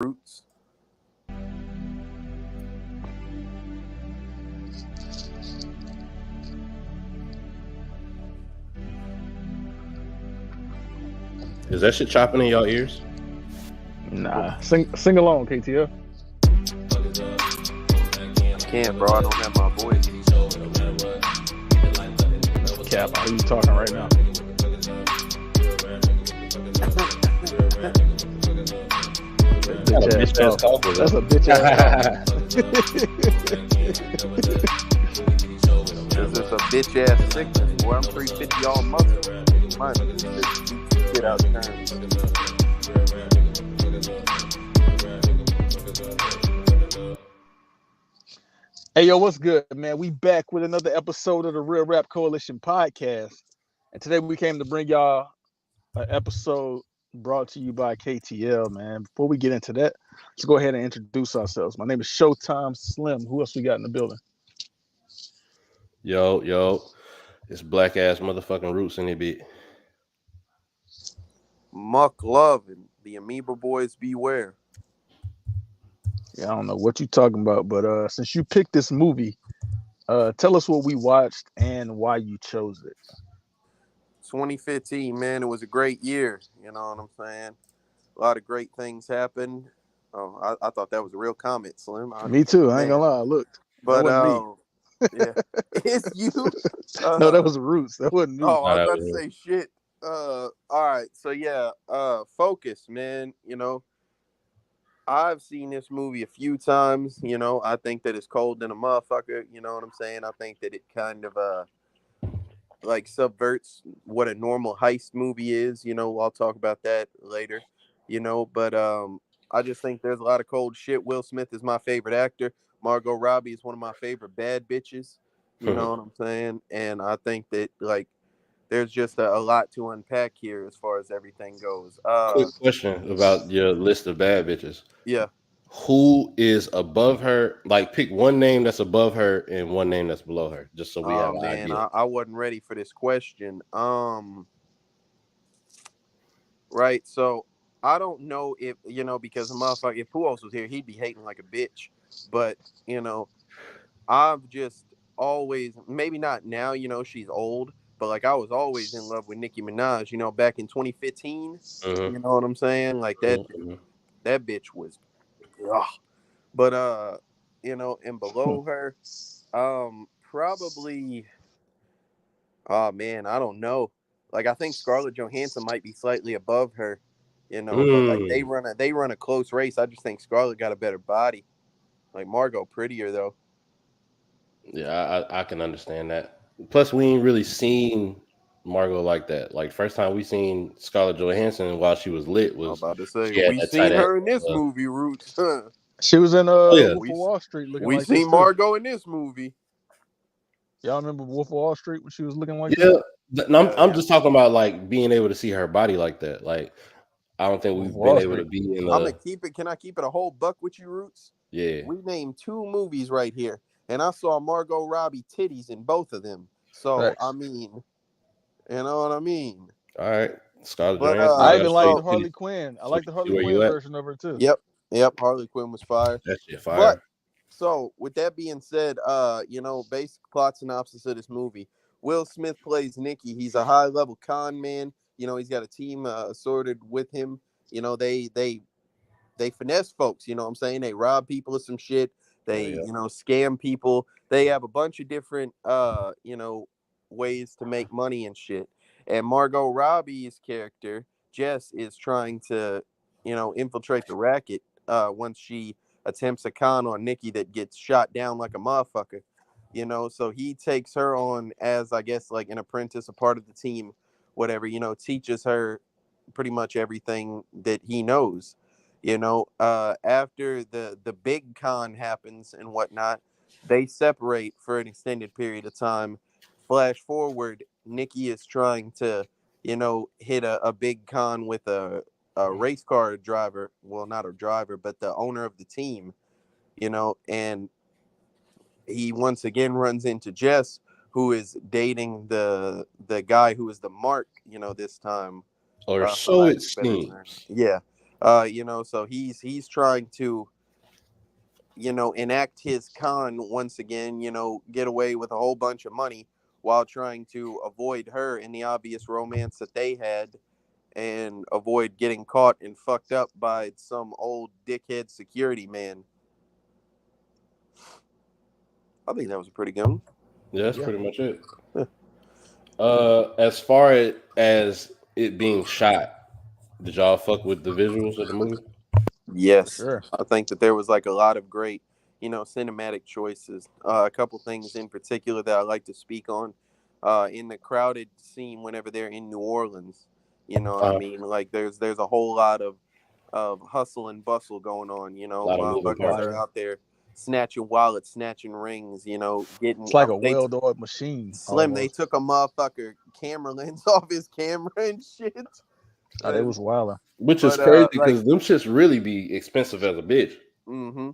Roots. Is that shit chopping in y'all ears? Nah, sing along, KTF. I can't, bro. I don't have my voice. Cap, how you talking right now? Bitch ass cough. That's a bitch ass Is this a bitch ass sickness? Boy, I'm 350 all muscle. Mine just get out terms. Hey, yo, what's good, man? We back with another episode of the Real Rap Coalition podcast. And today we came to bring y'all an episode brought to you by KTL, man. Before we get into that, let's go ahead and introduce ourselves. My name is Showtime Slim. Who else we got in the building? Yo. It's black ass motherfucking Roots in it, bit. Muck Love and the Amoeba Boys beware. Yeah, I don't know what you're talking about, but since you picked this movie, tell us what we watched and why you chose it. 2015, man, it was a great year. You know what I'm saying? A lot of great things happened. Oh, I thought that was a real comment, Slim. Me too. I ain't gonna lie. I looked. But that wasn't me. Yeah, it's you. No, that was Roots. That wasn't me. Oh, I was about to say shit. All right, so yeah, focus, man. You know, I've seen this movie a few times. You know, I think that it's cold than a motherfucker. You know what I'm saying? I think that it kind of like subverts what a normal heist movie is. You know, I'll talk about that later. You know, but I just think there's a lot of cold shit. Will Smith is my favorite actor. Margot Robbie is one of my favorite bad bitches. You know what I'm saying? And I think that like there's just a lot to unpack here as far as everything goes. Quick question about your list of bad bitches. Yeah. Who is above her? Like, pick one name that's above her and one name that's below her, just so we have an idea. I wasn't ready for this question. Right. So I don't know if because the motherfucker, if who else was here, he'd be hating like a bitch. But I've just always, maybe not now, she's old, but like I was always in love with Nicki Minaj, back in 2015. Mm-hmm. You know what I'm saying? Like that bitch was, ugh. But and below her, probably, oh man, I don't know. Like I think Scarlett Johansson might be slightly above her, but like they run a close race. I just think Scarlett got a better body. Like Margot prettier though. Yeah, I can understand that. Plus, we ain't really seen Margot like that. Like first time we seen Scarlett Johansson while she was lit was. I'm about to say we seen her in this movie, Roots. She was in Wolf of Wall Street looking like this. We seen Margot in this movie. Y'all remember Wolf of Wall Street when she was looking like that? Yeah, I'm just talking about like being able to see her body like that. Like I don't think we've been able to be in. I'm gonna keep it. Can I keep it a whole buck with you, Roots? Yeah. We named 2 movies right here, and I saw Margot Robbie titties in both of them. So I mean, you know what I mean. All right, Scarlett Johansson. I even like the Harley Quinn. I like the Harley Quinn version of her too. Yep. Harley Quinn was fire. That shit fire. But so with that being said, basic plot synopsis of this movie. Will Smith plays Nicky. He's a high-level con man. He's got a team assorted with him. They finesse folks, you know what I'm saying? They rob people of some shit. They, scam people. They have a bunch of different, ways to make money and shit. And Margot Robbie's character, Jess, is trying to, infiltrate the racket once she attempts a con on Nicky that gets shot down like a motherfucker. So he takes her on as, I guess, like an apprentice, a part of the team, whatever, teaches her pretty much everything that he knows. After the big con happens and whatnot, they separate for an extended period of time. Flash forward, Nicky is trying to, hit a big con with a race car driver. Well, not a driver, but the owner of the team, and he once again runs into Jess, who is dating the guy who is the Mark, this time. Or so it seems. Yeah. So he's trying to, enact his con once again, get away with a whole bunch of money while trying to avoid her in the obvious romance that they had and avoid getting caught and fucked up by some old dickhead security man. I think that was a pretty good one. Yeah, that's Yeah. pretty much it. As far as it being shot, did y'all fuck with the visuals of the movie? For Yes, sure. I think that there was like a lot of great, cinematic choices. A couple things in particular that I like to speak on. In the crowded scene whenever they're in New Orleans, what I Uh, mean, like there's a whole lot of hustle and bustle going on. a lot of moving Motherfuckers parts. are out there snatching wallets, snatching rings. It's Getting. like a They well-oiled machine Slim. They almost. took a motherfucker camera lens off his camera and shit. Oh, they And, was wilding. Which is but crazy like, because them shits really be expensive as a bitch. mm-hmm.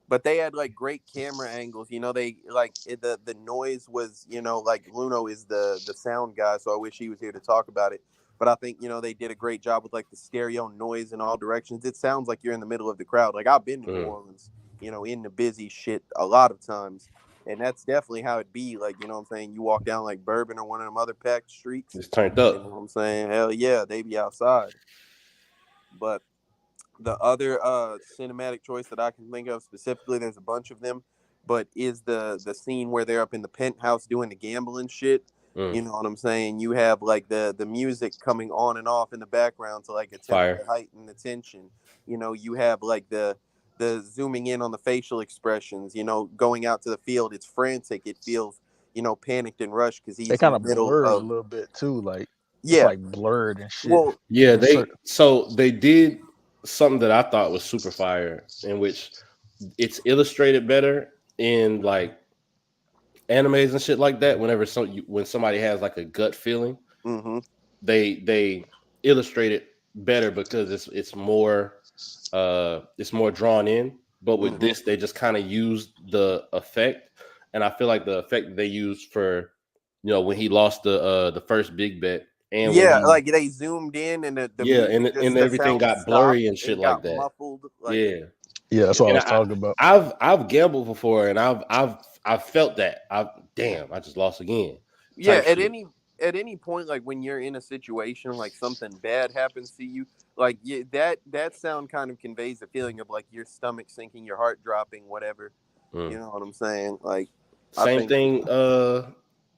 But they had like great camera angles. They like the noise was, like Luno is the sound guy, so I wish he was here to talk about it. But I think they did a great job with like the stereo noise in all directions. It sounds like you're in the middle of the crowd. Like I've been to New Mm. Orleans, in the busy shit a lot of times, and that's definitely how it be. Like what I'm saying, you walk down like Bourbon or one of them other packed streets. It's turned You know up. what I'm saying? Hell yeah, they be outside. But the other cinematic choice that I can think of specifically, there's a bunch of them, but is the scene where they're up in the penthouse doing the gambling shit. Mm. You know what I'm saying? You have like the music coming on and off in the background to like attempt Fire. to heighten the tension. You have like the zooming in on the facial expressions. Going out to the field, it's frantic. It feels panicked and rushed because They he's in kind the of middle blurred a of. little bit too. Like it's Yeah. like blurred and shit. Well, Yeah, In certain, they did something that I thought was super fire, in which it's illustrated better in like animes and shit like that. Whenever when somebody has like a gut feeling, mm-hmm, they illustrate it better because it's more drawn in. But with mm-hmm. this, they just kind of use the effect, and I feel like the effect that they used for when he lost the first big bet, and when Yeah, he like they zoomed in and the yeah, music and just the everything sound got stopped blurry and shit and like got that. muffled. Like Yeah, yeah, that's what I and was talking about. I've gambled before, and I've felt that. I just lost again, yeah, type shit. at any point, like when you're in a situation like something bad happens to you, like that sound kind of conveys the feeling of like your stomach sinking, your heart dropping, whatever. Mm. You know what I'm saying? Like I Same think. thing.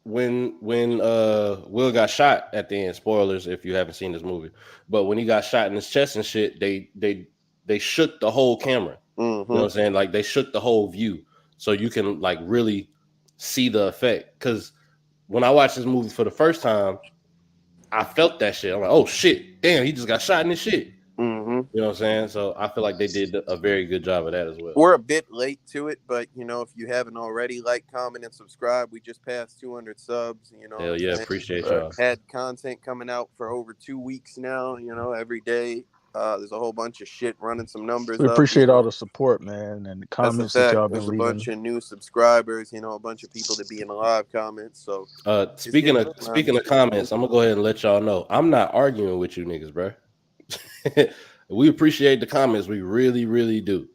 When Will got shot at the end. Spoilers if you haven't seen this movie, but when he got shot in his chest and shit, they shook the whole camera. You know Mm-hmm. what I'm saying? Like they shook the whole view, so you can like really see the effect. Because when I watched this movie for the first time, I felt that shit. I'm like, oh shit, damn, he just got shot in this shit. Mm-hmm. You know what I'm saying? So I feel like they did a very good job of that as well. We're a bit late to it, but if you haven't already, like, comment, and subscribe. We just passed 200 subs. You know what Hell I'm yeah, saying? appreciate y'all. Facts. Had content coming out for over 2 weeks now, every day. There's a whole bunch of shit running some numbers We up. appreciate all the support, man, and the That's a comments that fact. y'all been There's a bunch leaving. of new subscribers, a bunch of people that be in the live comments. So it's Speaking getting of lit around speaking this of bitch. comments, I'm gonna go ahead and let y'all know I'm not arguing with you niggas, bro. We appreciate the comments, we really, really do.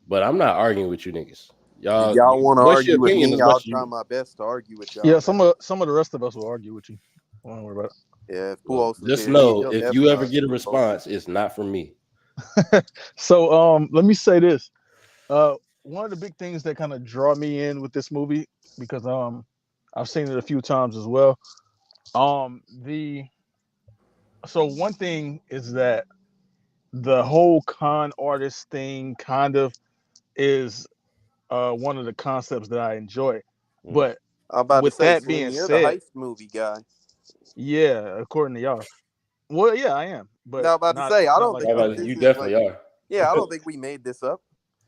But I'm not arguing with you niggas. If Y'all, y'all want to what's your argue with opinion me, as I'll much as try you. my best to argue with Yeah, y'all, man. some of the rest of us will argue with you. Don't worry about Yeah, if Well, Puos was just here, know he'll if you definitely ever argue get a with both of response, it's not from me. it. So let me say this. One of the big things that kind of draw me in with this movie, because I've seen it a few times as well. The So one thing is that the whole con artist thing kind of is one of the concepts that I enjoy. Mm. But I'm about to with say, that Slim, being you're the said, heist movie guy. yeah, according to y'all, well, yeah, I am, but Now, about to say, I not don't like How think that about y'all. this you? is like, Definitely are. yeah, I don't think we made this up.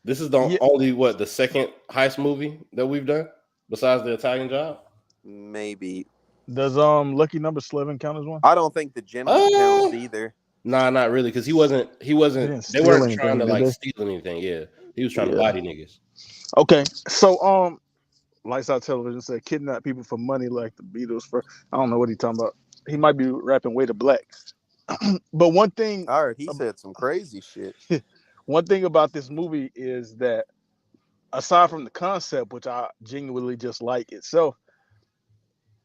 This is the Yeah, only the second heist movie that we've done besides the Italian Job. Maybe. does Lucky Number 11 count as one? I don't think the gentleman Uh counts either. Nah, not really, because he They wasn't didn't they steal weren't trying anything, to did like they? steal anything. Yeah. He was trying to Yeah. body niggas. Okay, so Lights Out Television said kidnap people for money like the Beatles. For I don't know what he's talking about. He might be rapping Way to Black. But one thing, I heard he said some crazy shit. one thing about this movie is that aside from the concept, which I genuinely just like itself,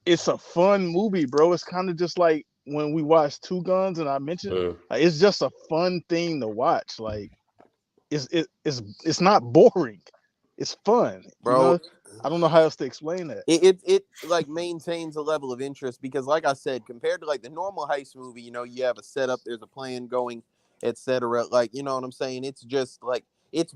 it's a fun movie, bro. It's kind of just like when we watched Two Guns, and I mentioned like, it's just a fun thing to watch. Like it's not boring. It's fun. You Bro. know, I don't know how else to explain that. It like maintains a level of interest because, like I said, compared to like the normal heist movie, you know, you have a setup, there's a plan going, etc. Like, you know what I'm saying? It's just like it's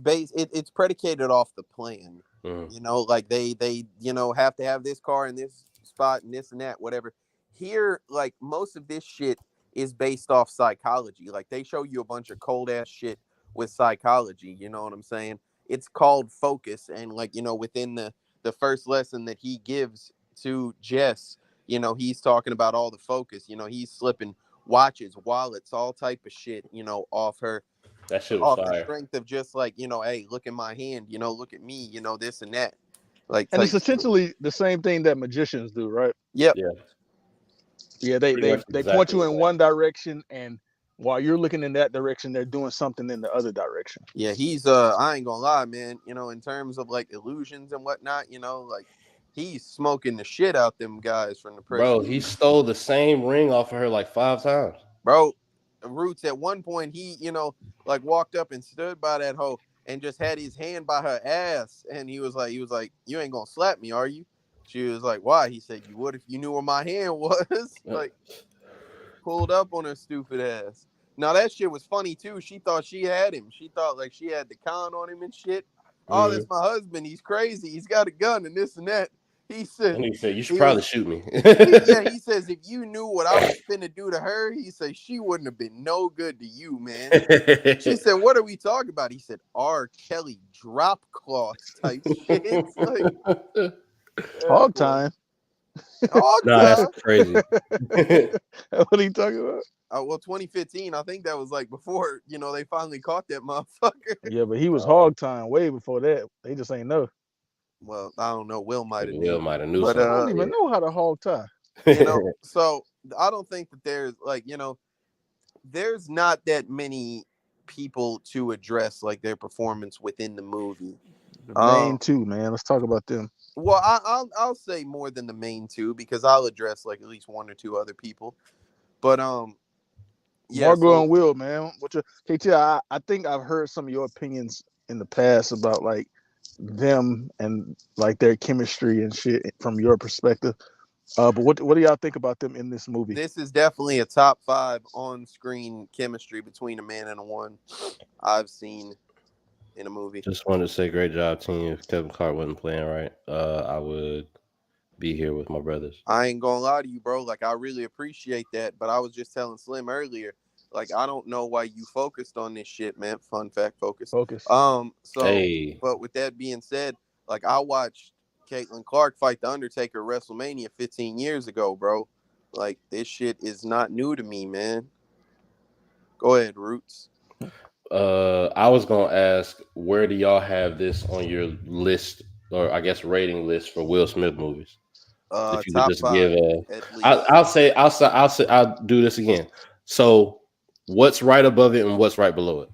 predicated off the plan. You know, like they you know have to have this car in this spot and this and that, whatever. Here, like most of this shit is based off psychology. Like they show you a bunch of cold ass shit with psychology. You know what I'm saying? It's called focus, and like you know within the first lesson that he gives to Jess, you know, he's talking about all the focus. You know, he's slipping watches, wallets, all type of shit, you know, That shit was off the fire. strength of just like, you know, hey, look at my hand, you know, look at me, you know, this and that. Like And it's type shit. essentially the same thing that magicians do, right? Yep. Yeah, Yeah, pretty much they point exactly you what in that. one direction, and while you're looking in that direction, they're doing something in the other direction. Yeah, he's I ain't gonna lie, man, you know, in terms of like illusions and whatnot, you know, like he's smoking the shit out them guys from the Bro, he Prestige. stole the same ring off of her like 5 times. Bro, Roots at one point he, you know, like walked up and stood by that hoe and just had his hand by her ass, and he was like, you ain't gonna slap me, are you? She was like, why? He said, you would if you knew where my hand was. Like pulled up on her stupid ass. Now that shit was funny too. She thought she had him. She thought like she had the con on him and shit. Oh, that's my husband. He's crazy. He's got a gun and this and that. He said And he said, "You should he was probably shoot me." he says if you knew what I was finna do to her, he said she wouldn't have been no good to you, man. She said, what are we talking about? He said R. Kelly drop cloths type shit. Like, yeah, Hog boy. time. Hog Nah, that's time. crazy. What are you talking about? Well, 2015, I think that was like before, you know, they finally caught that motherfucker. Yeah, but he was hog time way before that. They just ain't know. Well, I don't know. Will might have Will knew. might have knew But I something. don't even know how to hog tie. you know, so I don't think that there's like, you know, there's not that many people to address like their performance within the movie. The main Um two, man. Let's talk about them. well, I'll say more than the main two because I'll address like at least one or two other people. But yeah, Margot so and Will, man. What your KT? I think I've heard some of your opinions in the past about like them and like their chemistry and shit from your perspective. But what do y'all think about them in this movie? this is definitely a top 5 on-screen chemistry between a man and a woman I've seen in a movie. Just wanted to say, great job, team. If Kevin Clark wasn't playing right, I would be here with my brothers. I ain't gonna lie to you, bro. Like, I really appreciate that. But I was just telling Slim earlier, like, I don't know why you focused on this shit, man. Fun fact, focus. Focus. So, Hey, but with that being said, like, I watched Caitlin Clark fight The Undertaker at WrestleMania 15 years ago, bro. Like, this shit is not new to me, man. Go ahead, Roots. I was gonna ask, where do y'all have this on your list, or I guess rating list for Will Smith movies? If you could Top just give 5 a, at least. I'll do this again. So, what's right above it and what's right below it?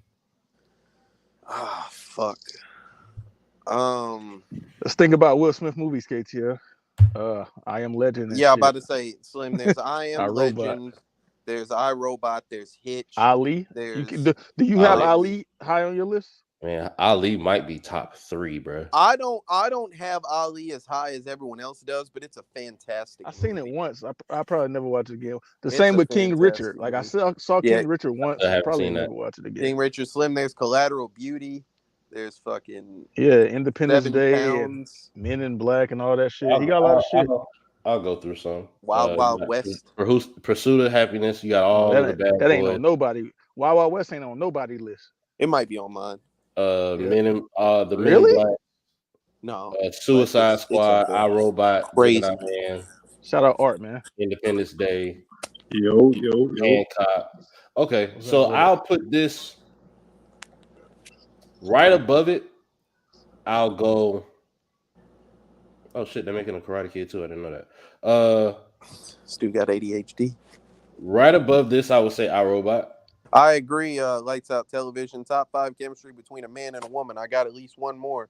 Ah, fuck. Let's think about Will Smith movies, KTL. I Am Legend and Yeah, I'm shit. about to say, Slim. There's I I Am Robot. Legend. There's iRobot. There's Hitch. Ali. There's Do you have Ali, Ali high on your list? man, Ali might be top 3, bro. I don't have Ali as high as everyone else does, but it's a fantastic I seen it movie. once. I probably never watch it again. The It's same a with King Richard. fantastic Like I movie. saw Yeah, King Richard I once. still haven't Probably seen that. never watch it again. King Richard Slim. There's Collateral Beauty. There's fucking Yeah, Independence Seven Day and Pounds. Men in Black and all that shit. He I'll, got a lot of I'll, shit. I'll, I'll go through some. Wild You Wild got West. Pursuit of Happiness. You got Oh, all of the bad that ain't boys. on nobody. Wild Wild West ain't on nobody list. It might be on mine. Yeah. The Men in Really? Black, No, but Suicide it's up Squad, there. iRobot, Crazy. Gemini Man, Shout out Art, man. Independence Day, Yo, yo, yo. Hancock. Okay, What's so up with it? I'll put this right above it. I'll go. Oh shit, they're making a Karate Kid too. I didn't know that. Stu got ADHD. Right above this, I would say iRobot. I agree. Lights Out Television, top 5 chemistry between a man and a woman. I got at least one more.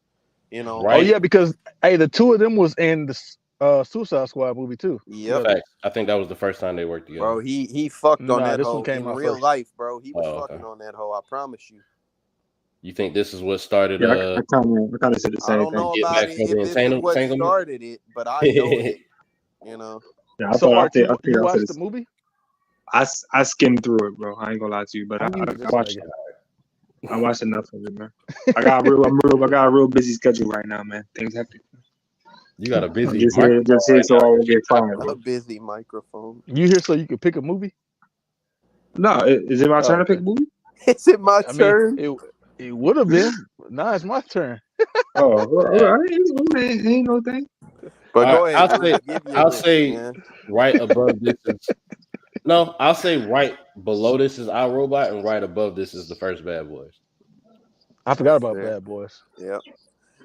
You know. Oh Right. yeah, because hey, the two of them was in the Suicide Squad movie too. Yep. together. Facts. I think that was the first time they worked together. Bro, he fucked on Nah, that this one hoe came in out real first. life, bro. He was Oh, okay. fucking on that hoe. I promise you. You think this is what started? Yeah, I kind of said the I same don't thing. know Get about back it for the if this is what entanglement. started it, but I know it. You know. Yeah, So Art, I you think I said watched the this. movie? I skimmed through it, bro. I ain't gonna lie to you, but I I knew this watched nigga. I watched enough of it, man. I got a real busy schedule right now, man. Things hectic. You got a I'm busy just microphone here right so now. I won't get fired, A bro. busy microphone. You here so you could pick a movie? No, is it my turn to pick Okay. a movie? Is it my I mean, turn? it would have been. Now it's my turn. Oh, well, ain't no thing. But go ahead, I'll say Drew. Give your I'll list, say man. right above this is I'll say right below this is iRobot, and right above this is the first Bad Boys. I forgot That's about fair. Bad Boys. Yep.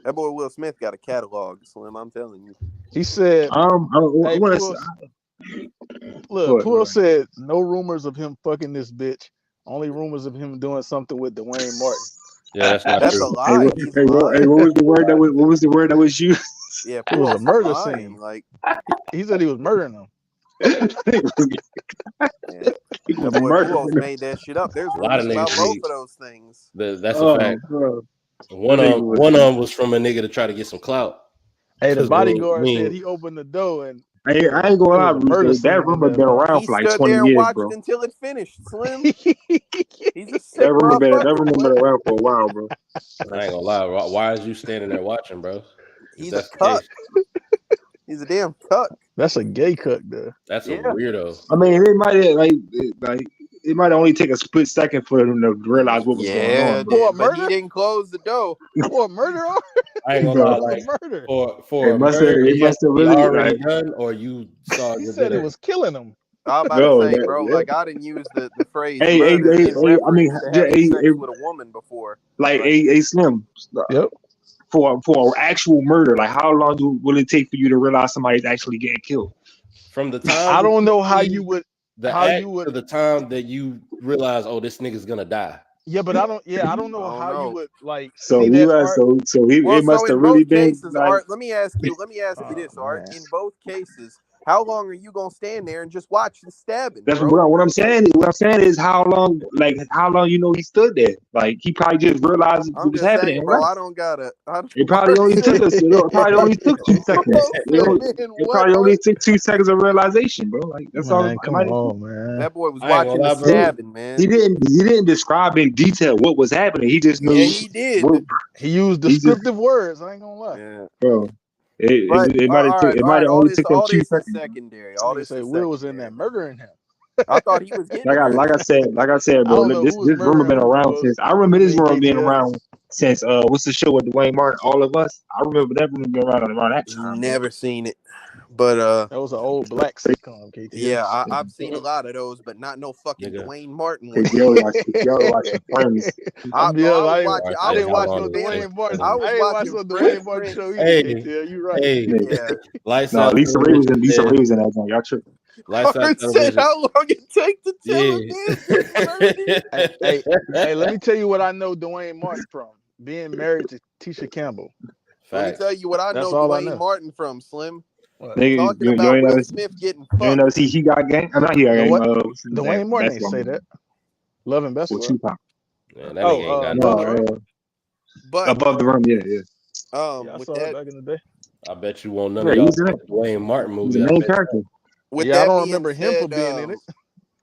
That boy Will Smith got a catalog, Slim. I'm telling you. He said, I "Hey, want Puel, to look, Puel said no rumors of him fucking this bitch. Only rumors of him doing something with Dwayne Martin." Yeah, that's not That's true. a lie. He's lying. what was the word that was used? Yeah, It was a Pujols is murder lying. scene. Like, He said he was murdering them. yeah, He that was boy murdered. Pujols made that shit up. There's A lot rumors of about niggas both be of those things. that's a Oh, fact. bro. One That nigga of was- one of them was from a nigga to try to get some clout. Hey, the 'Cause bodyguard we said ain't- he opened the door and I it ain't gonna lie, was a murder Bruce. That scene in rumor there, been man. around He for like stood 20 there and years, watched bro. until it finished, Slim. He's a sick That motherfucker. rumor been around for a while, bro. I ain't gonna lie. Why is you standing there watching, bro? If He's a that's the cuck. case, He's a damn cuck. That's a gay cut there. that's a Yeah. weirdo. I mean, it might only take a split second for them to realize what was going Yeah, on, bro. For a but he murder? didn't close the door. For a murder? I ain't gonna Bro, lie. For a Like murder. for a murder it that he must have he really already like, done, or you saw He the said he dinner. was killing them. I'm about bro. to say, bro, like I didn't use the phrase Hey, murder in I mean, reference to having sex with a woman before. like, Like, Slim, Yep. for an actual murder, like, how long will it take for you to realize somebody's actually getting killed? From the I time don't know how see you would the how act you would to the time that you realize, oh, this nigga's gonna die. yeah, but I don't know I don't how you know. would like So see he that was, art. Well, it must so have in really both been cases, like, Art, let me ask you Oh, this, Art. man. In both cases, how long are you gonna stand there and just watch the stabbing, that's bro? what I'm saying. What I'm saying is how long you know he stood there. Like he probably just realized I'm what was just happening saying, and bro. left. I don't gotta. It probably only took us. It probably only took 2 seconds. Man, It what, probably only Art? took 2 seconds of realization, bro. Like that's all. Man, come on, man. That boy was I ain't gonna watching the lie, bro. stabbing, man. He didn't describe in detail what was happening. He just Yeah, knew he did. what He used he just, descriptive words. I ain't gonna lie. Yeah. bro. But It might have all right, it all might right. have All only this, took him all two this is seconds. secondary. All Nigga this say is Will was in secondary. there murdering him. I thought he was getting murdered. Like I said, I bro. don't know This who was rumor murdering been who, around Will. since I remember I this mean, rumor being KTL. around since what's the show with Dwayne Martin? All of Us. I remember that rumor been around that time. Never seen it, but That was an old black sitcom, KTL. yeah, I've seen a lot of those, but not no fucking Nigga. Dwayne Martin one. Cause y'all watching Friends. I'm Bro, I was I watching. I didn't was watch watching no damn. Dwayne Martin. I was I ain't watch watching no Fresh Dwayne Martin Prince. show either, Hey, KTL. You right. hey, Yeah, lights No, out Lisa Ray was television. in that joint. Y'all tripping. Lights out Art said television. how long it take to tell a man to murder. Hey, let me tell you what I know Dwayne Martin from. Being married to Tisha Campbell. Let me Facts. tell you what I That's know all I Dwayne know. Martin from, Slim. What? Nigga, Talking about ain't Will never Smith getting you ain't fucked. never see He Got Game. I'm not He Got The Game. what? What's his name? Dwayne Martin ain't Basketball say movie that. Love and with basketball. Tupac. Man, that nigga ain't got Above the No, rim. But Above the Rim. Yeah. Yeah, I with saw it that back in the day. I bet you won't none Yeah, of he y'all was in know it. the Dwayne Martin He was the movie. I main bet character. with Yeah, I that don't being remember him for said, being in it.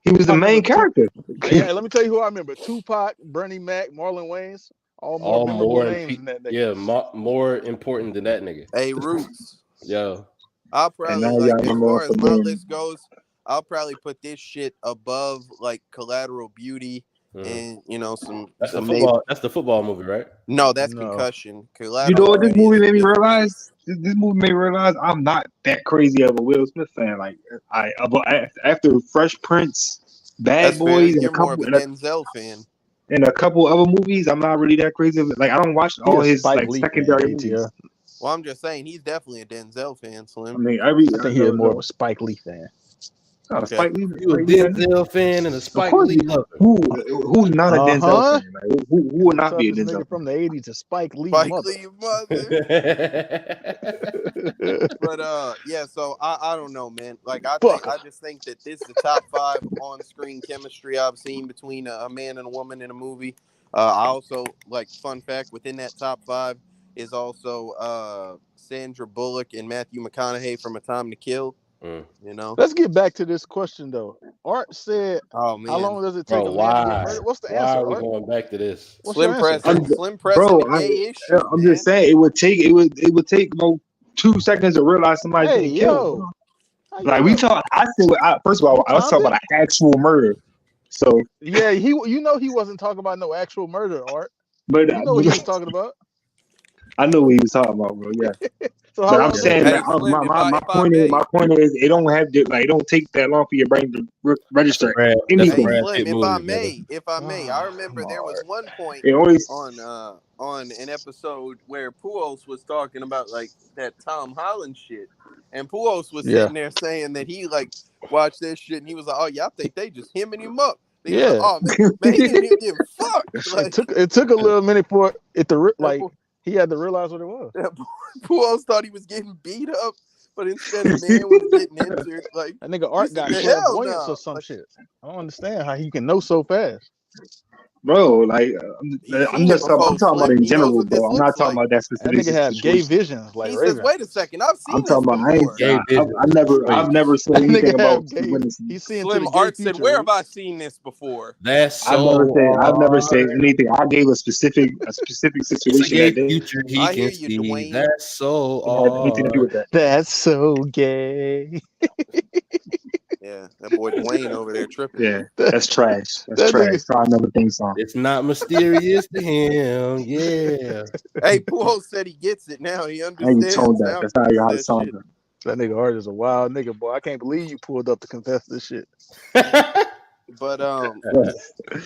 He was the I remember main character. Yeah, let me tell you who I remember: Tupac, Bernie Mac, Marlon Wayans. All more all memorable more names than that nigga. yeah, more important than that nigga. hey Roots, Yo, I'll And probably now like y'all as know far for as my being. list goes, I'll probably put this shit above like Collateral Beauty and some that's the maybe. football. That's the football movie, right? No, that's No. Concussion. You know Collateral what this Beauty movie is a made me different shit. realize? This movie made me realize I'm not that crazy of a Will Smith fan. Like after Fresh Prince, Bad That's fair. Boys, You're more of a Denzel fan. and a couple other movies, I'm not really that crazy. Like I don't watch He all a his Spike like Lee fan, secondary KTL. movies. Well, I'm just saying he's definitely a Denzel fan, I Slim. mean, I think he is more of a Spike Lee fan. Oh, Okay. Spike Lee. You a Denzel fan and a Of Spike course, Lee lover. who's not a Denzel fan? Like, who would not be a Toughest Denzel nigga from the '80s to Spike Lee Spike mother. Lee mother. But yeah, so I don't know, man. Like I just think that this is the top 5 on-screen chemistry I've seen between a man and a woman in a movie. I also like fun fact within that top 5 is also Sandra Bullock and Matthew McConaughey from A Time to Kill. You know. Let's get back to this question though. Art said, Oh man, "How long does it take Bro, a man to get why? murdered?" What's the Why answer, are we Art? going back to this? What's Slim your answer? pressing Bro, the gay issue. I'm just saying it would take about 2 seconds to realize somebody's Hey, getting killed. yo. How Like you we know? talk, first of all, I was talking about an actual murder. So Yeah, he wasn't talking about no actual murder, Art. but You know what he was talking about. I know what he was talking about, bro. Yeah. So how But long I'm does saying it Hey, take? that Slim, my if I point may. is it don't have to, like, it don't take that long for your brain to register That's a anything. Brad Slim, Pitt if movie, I may, I remember there was one point It always on an episode where Puos was talking about like that Tom Holland shit, and Puos was sitting there saying that he like watched this shit and he was like, "Oh yeah, I think they just hemming him up." He was like, "Oh man, he didn't even give a fuck." Like, it took a little minute for it to that he had to realize what it was. Puos thought he was getting beat up, but instead the man was getting injured. Like That nigga Art got the hell clairvoyance no. or some shit. I don't understand how he can know so fast. bro, like He's I'm seen it before, talking about Slim. in He knows general, what this bro. I'm not looks talking like. about that That specific nigga have gay situation. visions like He says, Raven. "Wait a second, I've seen I'm this talking about before." Gay vision. I've never said That anything nigga have about gay. when He's seeing to Slim the gay Art said, future. "Where Right? have I seen this before?" That's I've never said anything. I gave a specific It's a situation gay that day. future he I can hear you, see. Dwayne. That's so It had anything to do with that. That's so gay. Yeah, that boy Dwayne over there tripping. Yeah, that's trash. That's That trash. nigga- Try another thing song. It's not mysterious to him. Yeah. Hey, Pujols said he gets it now. He I ain't understands told that. now. That's not how the That song shit. goes. That nigga Art is a wild nigga, boy. I can't believe you pulled up to confess this shit. But Yeah.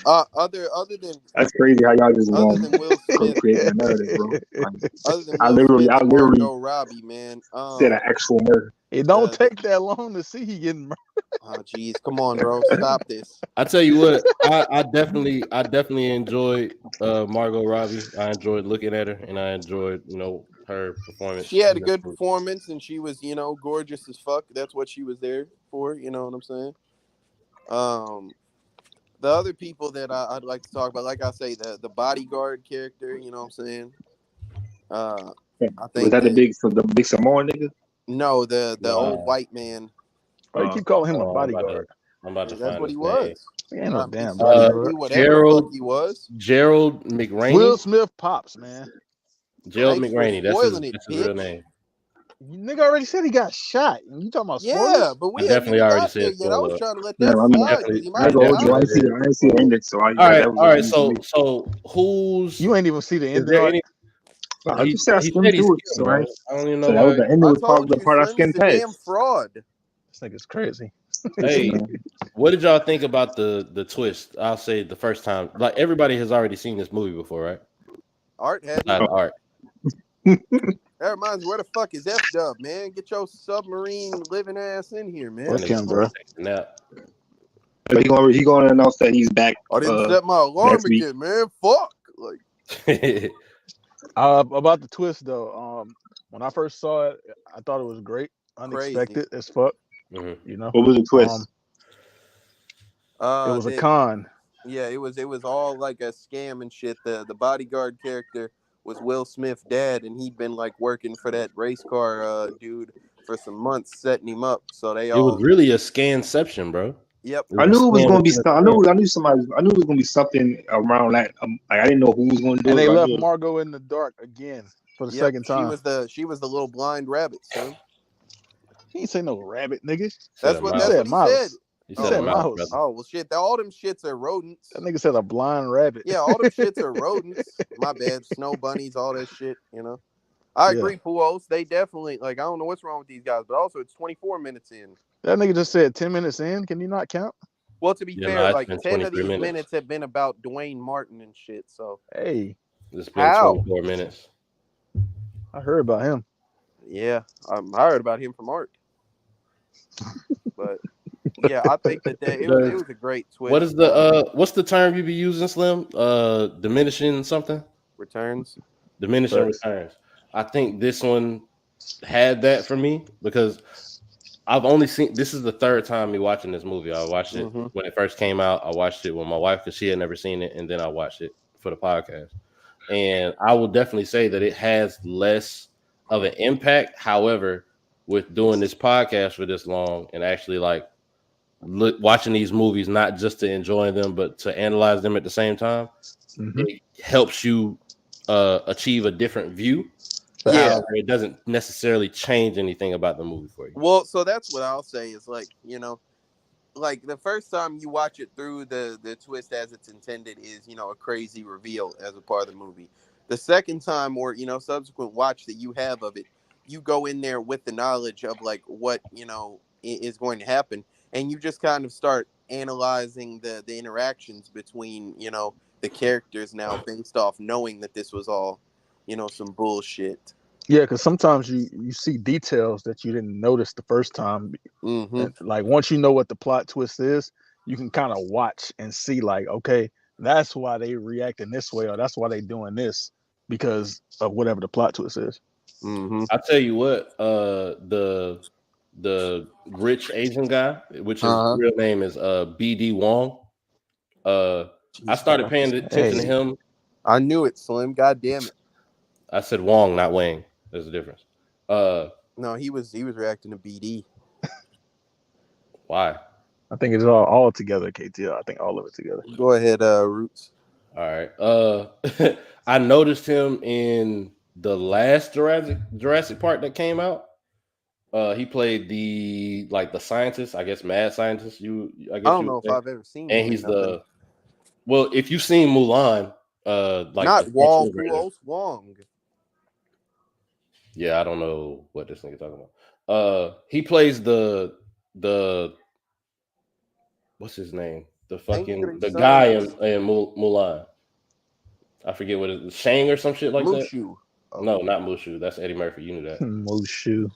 other than That's crazy how y'all just other than Will Smith, creating a narrative, bro. Like, other than I Will literally Smith and Margot Robbie, man. said an actual murder. It don't take that long to see he getting murdered. Oh, jeez, come on, bro, stop this. I tell you what, I definitely enjoyed Margot Robbie. I enjoyed looking at her, and I enjoyed her performance. She had a good performance, and she was gorgeous as fuck. That's what she was there for. You know what I'm saying? The other people that I'd like to talk about, like I say, the bodyguard character. You know what I'm saying? I think Was that the big Samoan nigga? No, the old white man. Why you keep calling him a bodyguard? I'm about to That's find what his he name. was. He ain't no damn He bodyguard. whatever the fuck he was. Gerald McRaney. Will Smith pops, man. Gerald Thanks for McRaney. That's spoiling his it, real bitch. name. Nigga already said he got shot. And you talking about spoilers? Yeah, but we I hadn't definitely even already got there said yet. I was spoiler. trying to let Yeah, that I mean, slide because he I might have didn't see the ending, so All right. So who's You ain't even see the is ending. there any? I just said I He skimmed said he's through it, scared, so bro. I don't even know so that was why. the ending I was told the you, part I Slim, he's skimmed a damn past. fraud. This nigga's crazy. Hey, what did y'all think about the twist? I'll say the first time. Like everybody has already seen this movie before, right? Art had Not Art. That reminds me, where the fuck is F-Dub, man? Get your submarine living ass in here, man. Fuck him, bro. He gonna announce that he's back. I didn't set my alarm next week. again, man. Fuck. Like, about the twist though, when I first saw it, I thought it was great, unexpected as fuck. Mm-hmm. You know, what was the twist? It was a con. Yeah, it was all like a scam and shit. The bodyguard character was Will Smith's dad, and he'd been like working for that race car dude for some months, setting him up. So it was really a scanception, bro. Yep. I knew it was gonna be. I knew it was gonna be something around that. Like, I didn't know who was gonna do it. And they left Margot in the dark again for the second time. She was the little blind rabbit, son. He ain't say no rabbit, nigga. That's what he said. He said mouse. Oh well, shit. All them shits are rodents. That nigga said a blind rabbit. Yeah, all them shits are rodents. My bad. Snow bunnies, all that shit. You know. I agree, Pujols. They definitely I don't know what's wrong with these guys, but also it's 24 minutes in. That nigga just said 10 minutes in. Can you not count? Well, to be fair, like 10 of these minutes have been about Dwayne Martin and shit. So hey, it's been 24 minutes. I heard about him. Yeah, I heard about him from Art. But Yeah, I think that it was a great twist. What is the what's the term you be using, Slim? Diminishing something? Returns? Diminishing Facts. returns. I think this one had that for me because I've only seen this is the third time me watching this movie. I watched it Mhm. when it first came out. I watched it with my wife because she had never seen it, and then I watched it for the podcast. And I will definitely say that it has less of an impact. However, with doing this podcast for this long and actually like watching these movies not just to enjoy them but to analyze them at the same time, it helps you achieve a different view. But Yeah. however, it doesn't necessarily change anything about the movie for you. Well, so that's what I'll say is like, like the first time you watch it through, the twist as it's intended is, a crazy reveal as a part of the movie. The second time or, subsequent watch that you have of it, you go in there with the knowledge of like what, is going to happen. And you just kind of start analyzing the interactions between, the characters now based off knowing that this was all, some bullshit. Yeah, because sometimes you see details that you didn't notice the first time. Mm-hmm. And, like once you know what the plot twist is, you can kind of watch and see like, okay, that's why they reacting this way, or that's why they doing this because of whatever the plot twist is. Mm-hmm. I'll tell you what, the rich Asian guy, which his real name is BD Wong. I started paying attention to him. I knew it, Slim. God damn it. I said Wong, not Wang. There's a difference. No, he was reacting to BD. Why? I think it's all together, KTL. I think all of it together. Go ahead, Roots. All right. I noticed him in the last Jurassic Park that came out. He played the scientist, I guess, mad scientist. I don't know if I've ever seen him. And he's if you've seen Mulan, not Wong, who else Wong? Yeah, I don't know what this nigga talking about. He plays the what's his name? The guy in Mulan. I forget what it is. Shang or some shit like Mushu. that. No, not Mushu. That's Eddie Murphy. You knew that. Mushu.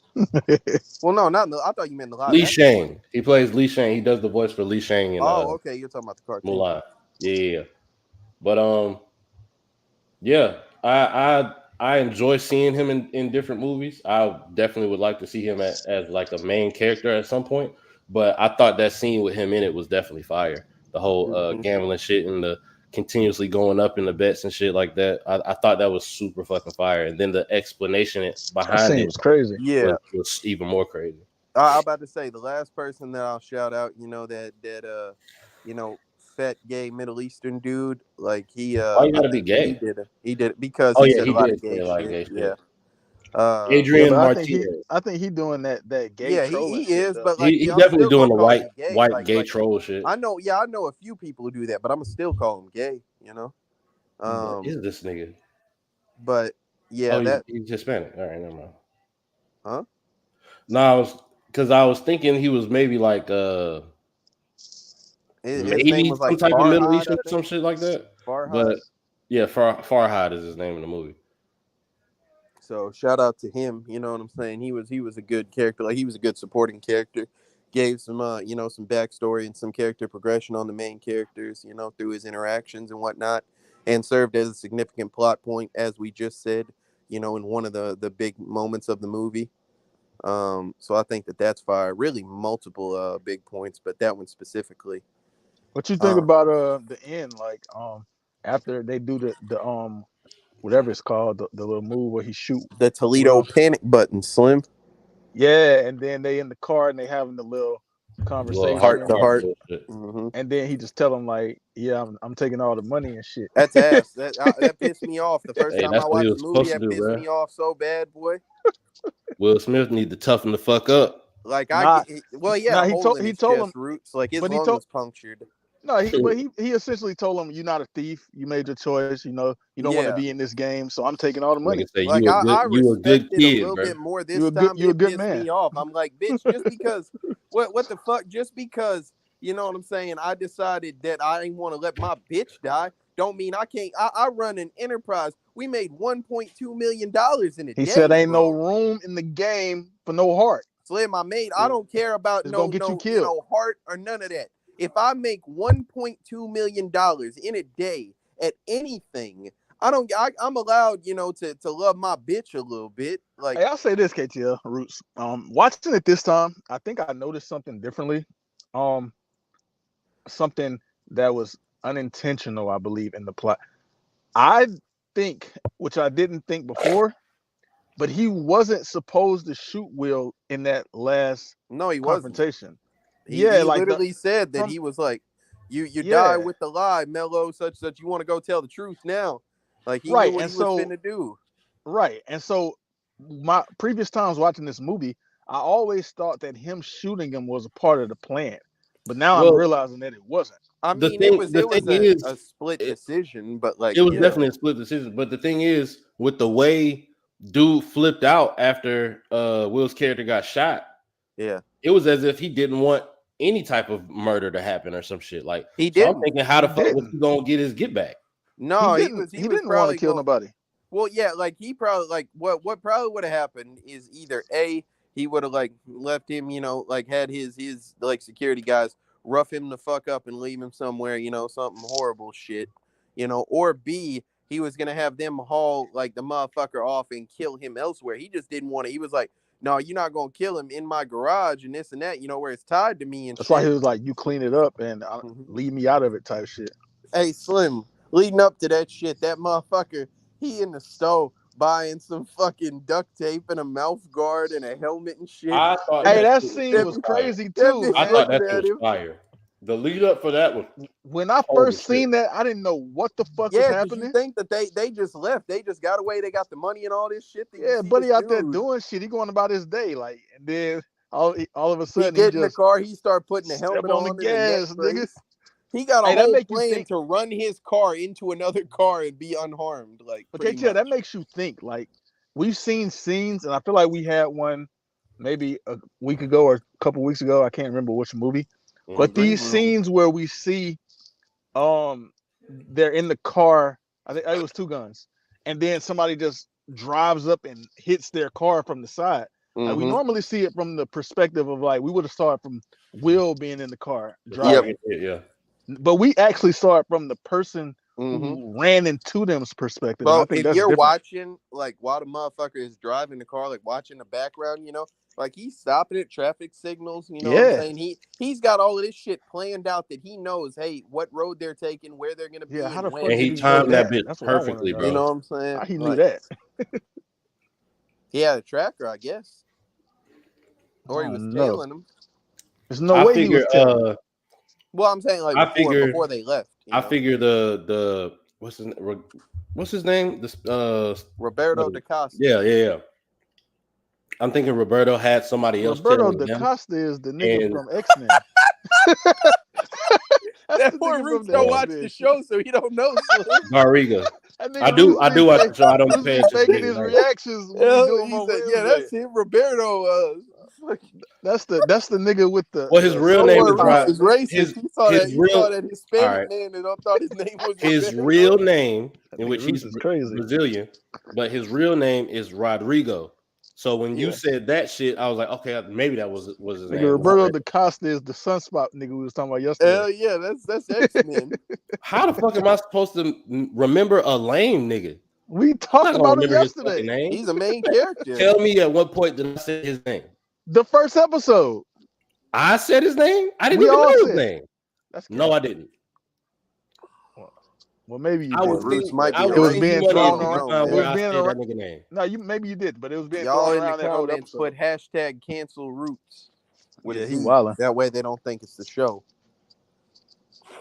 Well, no, not. I thought you meant the live. Li Shang. He plays Li Shang. He does the voice for Li Shang in okay. You're talking about the cartoon. Mulan. Yeah. But yeah, I enjoy seeing him in different movies. I definitely would like to see him as like a main character at some point. But I thought that scene with him in it was definitely fire. The whole gambling shit and the continuously going up in the bets and shit like that. I thought that was super fucking fire. And then the explanation behind it was crazy. Yeah, was even more crazy. I'm about to say the last person that I'll shout out, that fat gay Middle Eastern dude, like he why you gotta be gay? He did it because he said a lot of gay shit. Yeah. Adrian Martinez. I think he doing that gay. Yeah, he is, but like he definitely doing the white gay troll shit. I know a few people who do that, but I'm gonna still call him gay. What is this nigga? But yeah, he's Hispanic. All right, never mind. Huh? No, I was thinking he was maybe like maybe some like type of Middle Eastern, some shit like that. Farhad. But yeah, Farhad is his name in the movie. So shout out to him. You know what I'm saying? He was a good character. Like he was a good supporting character. Gave some some backstory and some character progression on the main characters. Through his interactions and whatnot, and served as a significant plot point, as we just said. In one of the big moments of the movie. So I think that's fire. Really multiple big points, but that one specifically. What you think about the end? Like after they do the whatever it's called, the little move where he shoot the Toledo panic button, Slim. Yeah, and then they in the car and they having the little conversation, heart to heart, and then he just tell them like, "Yeah, I'm taking all the money and shit." That's ass. That pissed me off. The first time I watched the movie, that pissed me off so bad, boy. Will Smith need to toughen the fuck up. Like he told him roots like his lung was punctured. No, he essentially told him, "You're not a thief. You made your choice. You don't want to be in this game. So I'm taking all the money." Like I respected a little bit more this time. You're a good man. Me off. I'm like, bitch, just because what the fuck? Just because you know what I'm saying? I decided that I didn't want to let my bitch die. Don't mean I can't. I run an enterprise. We made $1.2 million in a day. He said, "Ain't no room in the game for no heart." Slim, I don't care about It's gonna get you killed. heart or none of that. If I make $1.2 million in a day at anything, I'm allowed, to love my bitch a little bit. Like, Hey, I'll say this, KTL Roots. Watching it this time, I think I noticed something differently. Something that was unintentional, I believe, in the plot. I think, which I didn't think before, but he wasn't supposed to shoot Will in that last no, he wasn't. confrontation. He literally said that he was like, you die with the lie, Mello, such that you want to go tell the truth now. Like, he knew what he was finna do. Right. And so my previous times watching this movie, I always thought that him shooting him was a part of the plan. But now I'm realizing that it wasn't. I mean, it was a split decision, but like it was definitely a split decision. But the thing is, with the way dude flipped out after Will's character got shot, it was as if he didn't want any type of murder to happen or some shit. Like, he did. I'm thinking, how the fuck was he gonna get his get back? No, he didn't want to kill nobody. Well, yeah, like he probably like what probably would have happened is either A, he would have like left him, like had his like security guys rough him the fuck up and leave him somewhere, something horrible shit, or B, he was gonna have them haul like the motherfucker off and kill him elsewhere. He just didn't want to. He was like, no, you're not gonna kill him in my garage and this and that, where it's tied to me and that's why he was like, you clean it up and leave me out of it type shit. Hey, Slim, leading up to that shit, that motherfucker, he in the store buying some fucking duct tape and a mouth guard and a helmet and shit. Hey, that scene was crazy too. I thought that was fire. The lead up for that was when I first seen that, I didn't know what the fuck was happening. You think that they just left? They just got away. They got the money and all this shit. Yeah, buddy out there doing shit. He going about his day, like, and then all of a sudden he get in the car. He start putting the helmet on the gas, nigga. He got a whole plan to run his car into another car and be unharmed. Like, okay, yeah, that makes you think. Like, we've seen scenes, and I feel like we had one maybe a week ago or a couple weeks ago. I can't remember which movie. But these scenes where we see they're in the car, I think it was Two Guns, and then somebody just drives up and hits their car from the side. Like, we normally see it from the perspective of like we would have saw it from Will being in the car driving. Yeah. But we actually saw it from the person who ran into them's perspective. Bro, if you're watching, like, while the motherfucker is driving the car, like watching the background, like he's stopping at traffic signals, what I'm saying? He's got all of this shit planned out that he knows, hey, what road they're taking, where they're gonna be. Yeah, how the fuck and he timed that bit perfectly, bro. You know what I'm saying? How he knew that. He had a tracker, I guess. Or he was tailing him. There's no way he was tailing him. Well, I'm saying like before they left. I figure the what's his name? Roberto da Costa. Yeah. I'm thinking Roberto had somebody else. Roberto da Costa is the nigga from X-Men. That poor Roots don't watch the show, so he don't know. Garriga. I do watch the show. I don't pay attention. Making his reactions. That's him, Roberto. That's the nigga with the. Well, his real name is racist. He saw that Hispanic man and I thought his name was his real name, in which he's crazy Brazilian, but his real name is Rodrigo. So when you said that shit, I was like, okay, maybe that was his name. Roberto da Costa is the Sunspot nigga we was talking about yesterday. Hell yeah, that's X-Men. How the fuck am I supposed to remember a lame nigga? We talked about him yesterday. He's a main character. Tell me at what point did I say his name? The first episode. I said his name? I didn't even know his name. No, I didn't. Well, maybe you did. Roots might be. It was being thrown around. No, maybe you did, but it was being y'all thrown in around the comments. Put hashtag cancel Roots. He wildin'. That way they don't think it's the show.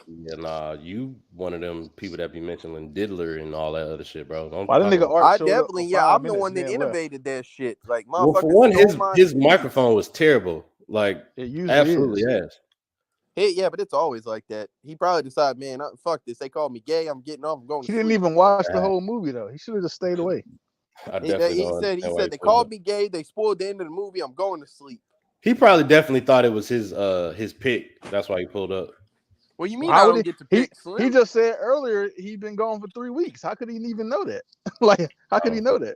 Yeah, nah, you one of them people that be mentioning Diddler and all that other shit, bro. I definitely, I'm the one that innovated that shit. Like, well, for one, his microphone was terrible. Like, it absolutely is. Yeah, but it's always like that. He probably decided, man, fuck this. They called me gay. I'm getting off. I'm going. He didn't even watch the whole movie though. He should have just stayed away. He said they called me gay. They spoiled the end of the movie. I'm going to sleep. He probably definitely thought it was his pick. That's why he pulled up. Well, you mean I don't get to pick Slim? He just said earlier he'd been gone for 3 weeks. How could he even know that? Like, how could he know that?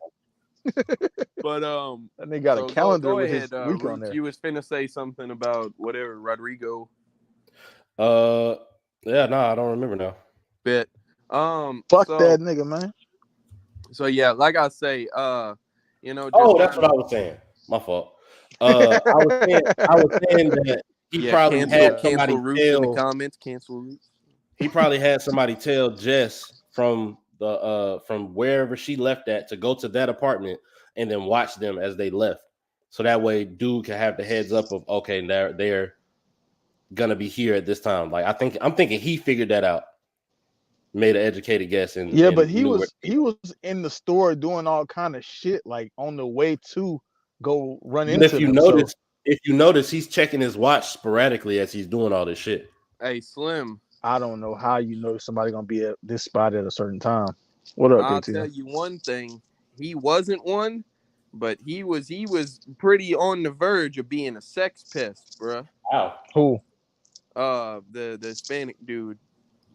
But That nigga got a so calendar go with ahead, his week on Roots. there. You was finna say something about whatever Rodrigo. Yeah, I don't remember now. Bit. Fuck that nigga, man. So yeah, like I say, just That's what I was saying. My fault. I was saying that he probably had somebody cancel Roots in the tell. comments. Cancel Roots. He probably had somebody tell Jess from wherever she left at to go to that apartment and then watch them as they left. So that way dude can have the heads up of, okay, they're gonna be here at this time. Like I'm thinking he figured that out, made an educated guess, and but he knew was in the store doing all kind of shit, like on the way to go run But into them. if you notice, he's checking his watch sporadically as he's doing all this shit. Hey, Slim. I don't know how you know somebody gonna be at this spot at a certain time. What up, I'll KT? tell you one thing. He wasn't one, but he was pretty on the verge of being a sex pest, bruh. Wow. Who? The Hispanic dude.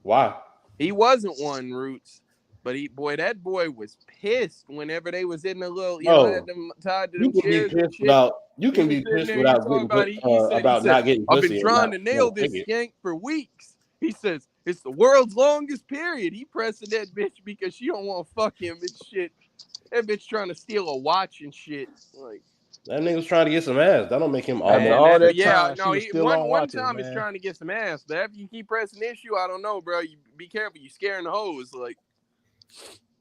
Why? He wasn't one, Roots, but that boy was pissed whenever they was in the little, had them tied to them chairs and shit. You can be pissed without getting about not getting I've pussy. been trying to nail this skank for weeks. He says it's the world's longest period. He pressing that bitch because she don't want to fuck him and shit. That bitch trying to steal a watch and shit. Like that nigga was trying to get some ass. That don't make him After almost. all that yeah, time, no. she was still on One watches, time man. he's trying to get some ass, but after you keep pressing issue, I don't know, bro. You be careful. You scaring the hoes. Like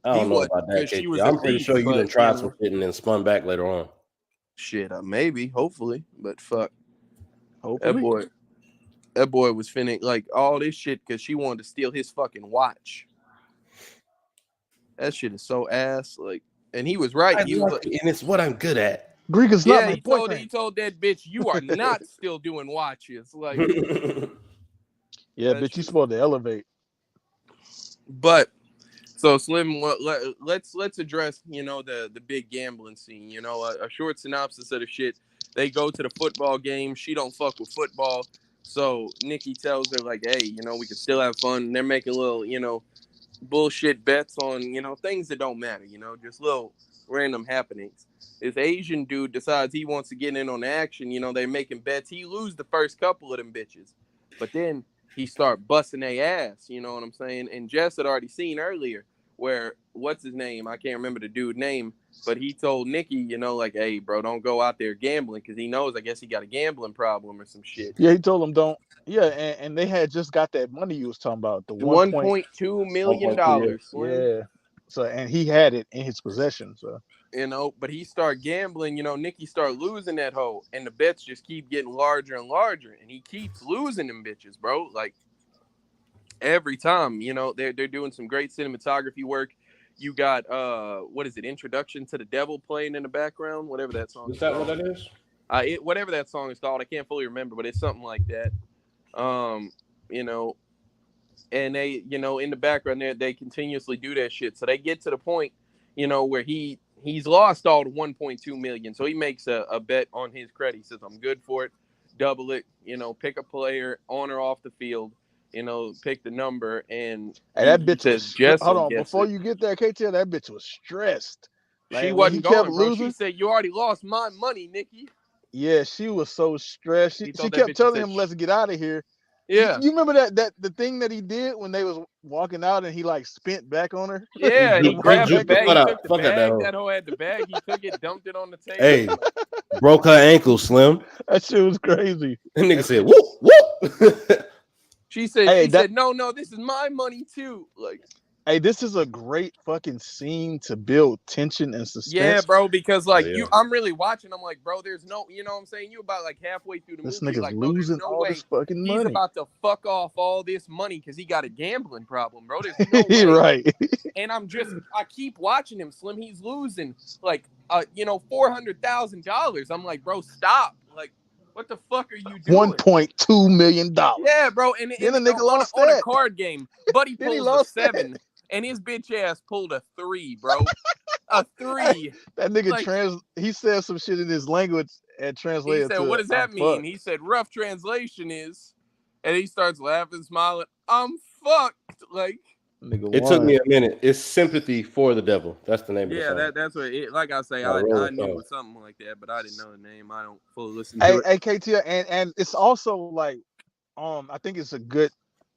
I don't know about that. she was I'm a pretty thief, sure you done but, tried some shit and then spun back later on. Shit, maybe, hopefully, but fuck. Hopefully. That boy was finna like all this shit because she wanted to steal his fucking watch. That shit is so ass. Like, and he was right. He was like, and it's what I'm good at. Greek is not my boyfriend. He told that bitch, you are not still doing watches. Like, yeah, bitch, you supposed to elevate. But so Slim, let's address the big gambling scene. A short synopsis of the shit. They go to the football game. She don't fuck with football, so Nikki tells her like, hey, we can still have fun. And they're making little bullshit bets on things that don't matter. Just little random happenings. This Asian dude decides he wants to get in on the action. They're making bets. He lose the first couple of them bitches, but then he start busting their ass. You know what I'm saying? And Jess had already seen earlier where what's his name? I can't remember the dude's name, but he told Nikki, like, hey, bro, don't go out there gambling because he knows. I guess he got a gambling problem or some shit. Yeah, he told him don't. Yeah, and they had just got that money you was talking about, the $1.2 million. Yeah. So and he had it in his possession. So but he started gambling. Nikki started losing that hoe, and the bets just keep getting larger and larger, and he keeps losing them bitches, bro. Like every time, they're doing some great cinematography work. You got what is it? Introduction to the Devil playing in the background, whatever that song is. Is that what that is? Whatever that song is called, I can't fully remember, but it's something like that. And they, in the background there, they continuously do that shit. So they get to the point, where he's lost all the 1.2 million. So he makes a bet on his credit. He says, I'm good for it. Double it, pick a player on or off the field, pick the number. And that bitch was hold on, before you get there, KT, that bitch was stressed. Like, she wasn't going, bro. Losing, she said, you already lost my money, Nikki. Yeah, she was so stressed. She kept telling him, let's get out of here. Yeah. You remember that the thing that he did when they was walking out and he like spent back on her? Yeah, he grabbed the bag, he took the bag, that hoe had the bag, he took it, dumped it on the table. Hey, broke her ankle, Slim. That shit was crazy. And nigga said, whoop, whoop. She said, no, this is my money too. Like, hey, this is a great fucking scene to build tension and suspense. Yeah, bro, because like I'm really watching. I'm like, bro, there's no, what I'm saying? You about like halfway through the this movie. Nigga's Like, losing bro, no all way. this fucking money. He's about to fuck off all this money because he got a gambling problem, bro. There's no way. Right. And I keep watching him, Slim. He's losing like, $400,000. I'm like, bro, stop. Like, what the fuck are you doing? $1.2 million. Yeah, bro. And then the nigga lost on a card game. Buddy pulls a 7, and his bitch ass pulled a 3, bro. A 3. That nigga he said some shit in his language and translated. He said, "What does that mean?" He said, "Rough translation is," and he starts laughing, smiling. I'm fucked. Like, Nigga It took won. me a minute. It's Sympathy for the Devil. That's the name of the Yeah, song. that's what it. Like I say, By the I Rolling knew it Stones. was something like that, but I didn't know the name. I don't fully listen to Hey, it. hey, KT, and it's also like, I think it's a good.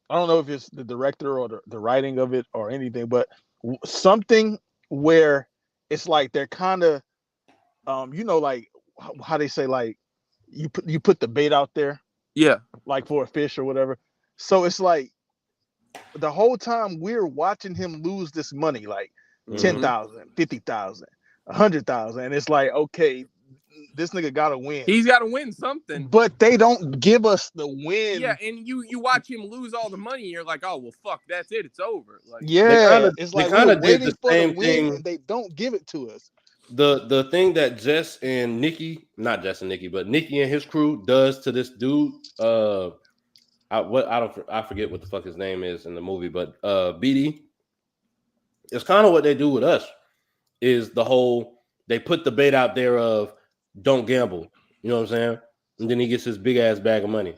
I don't know if it's the director or the writing of it or anything, but something where it's like they're kind of, like how they say, like you put the bait out there, Yeah. like for a fish or whatever. So it's like the whole time we're watching him lose this money, like Mhm. 10,000, 50,000, 100,000, and it's like, okay, this nigga gotta win, He's got to win something. but they don't give us the win. Yeah, and you watch him lose all the money, and you're like, oh well, fuck, that's it, it's over. Like, Yeah, it's They like kind we're of did the waiting for the same win, thing. and they don't give it to us. The thing that Jess and Nikki, not Jess and Nikki, but Nikki and his crew does to this dude. I forget what the fuck his name is in the movie, but BD. It's kind of what they do with us. Is the whole they put the bait out there of don't gamble. You know what I'm saying? And then he gets his big ass bag of money.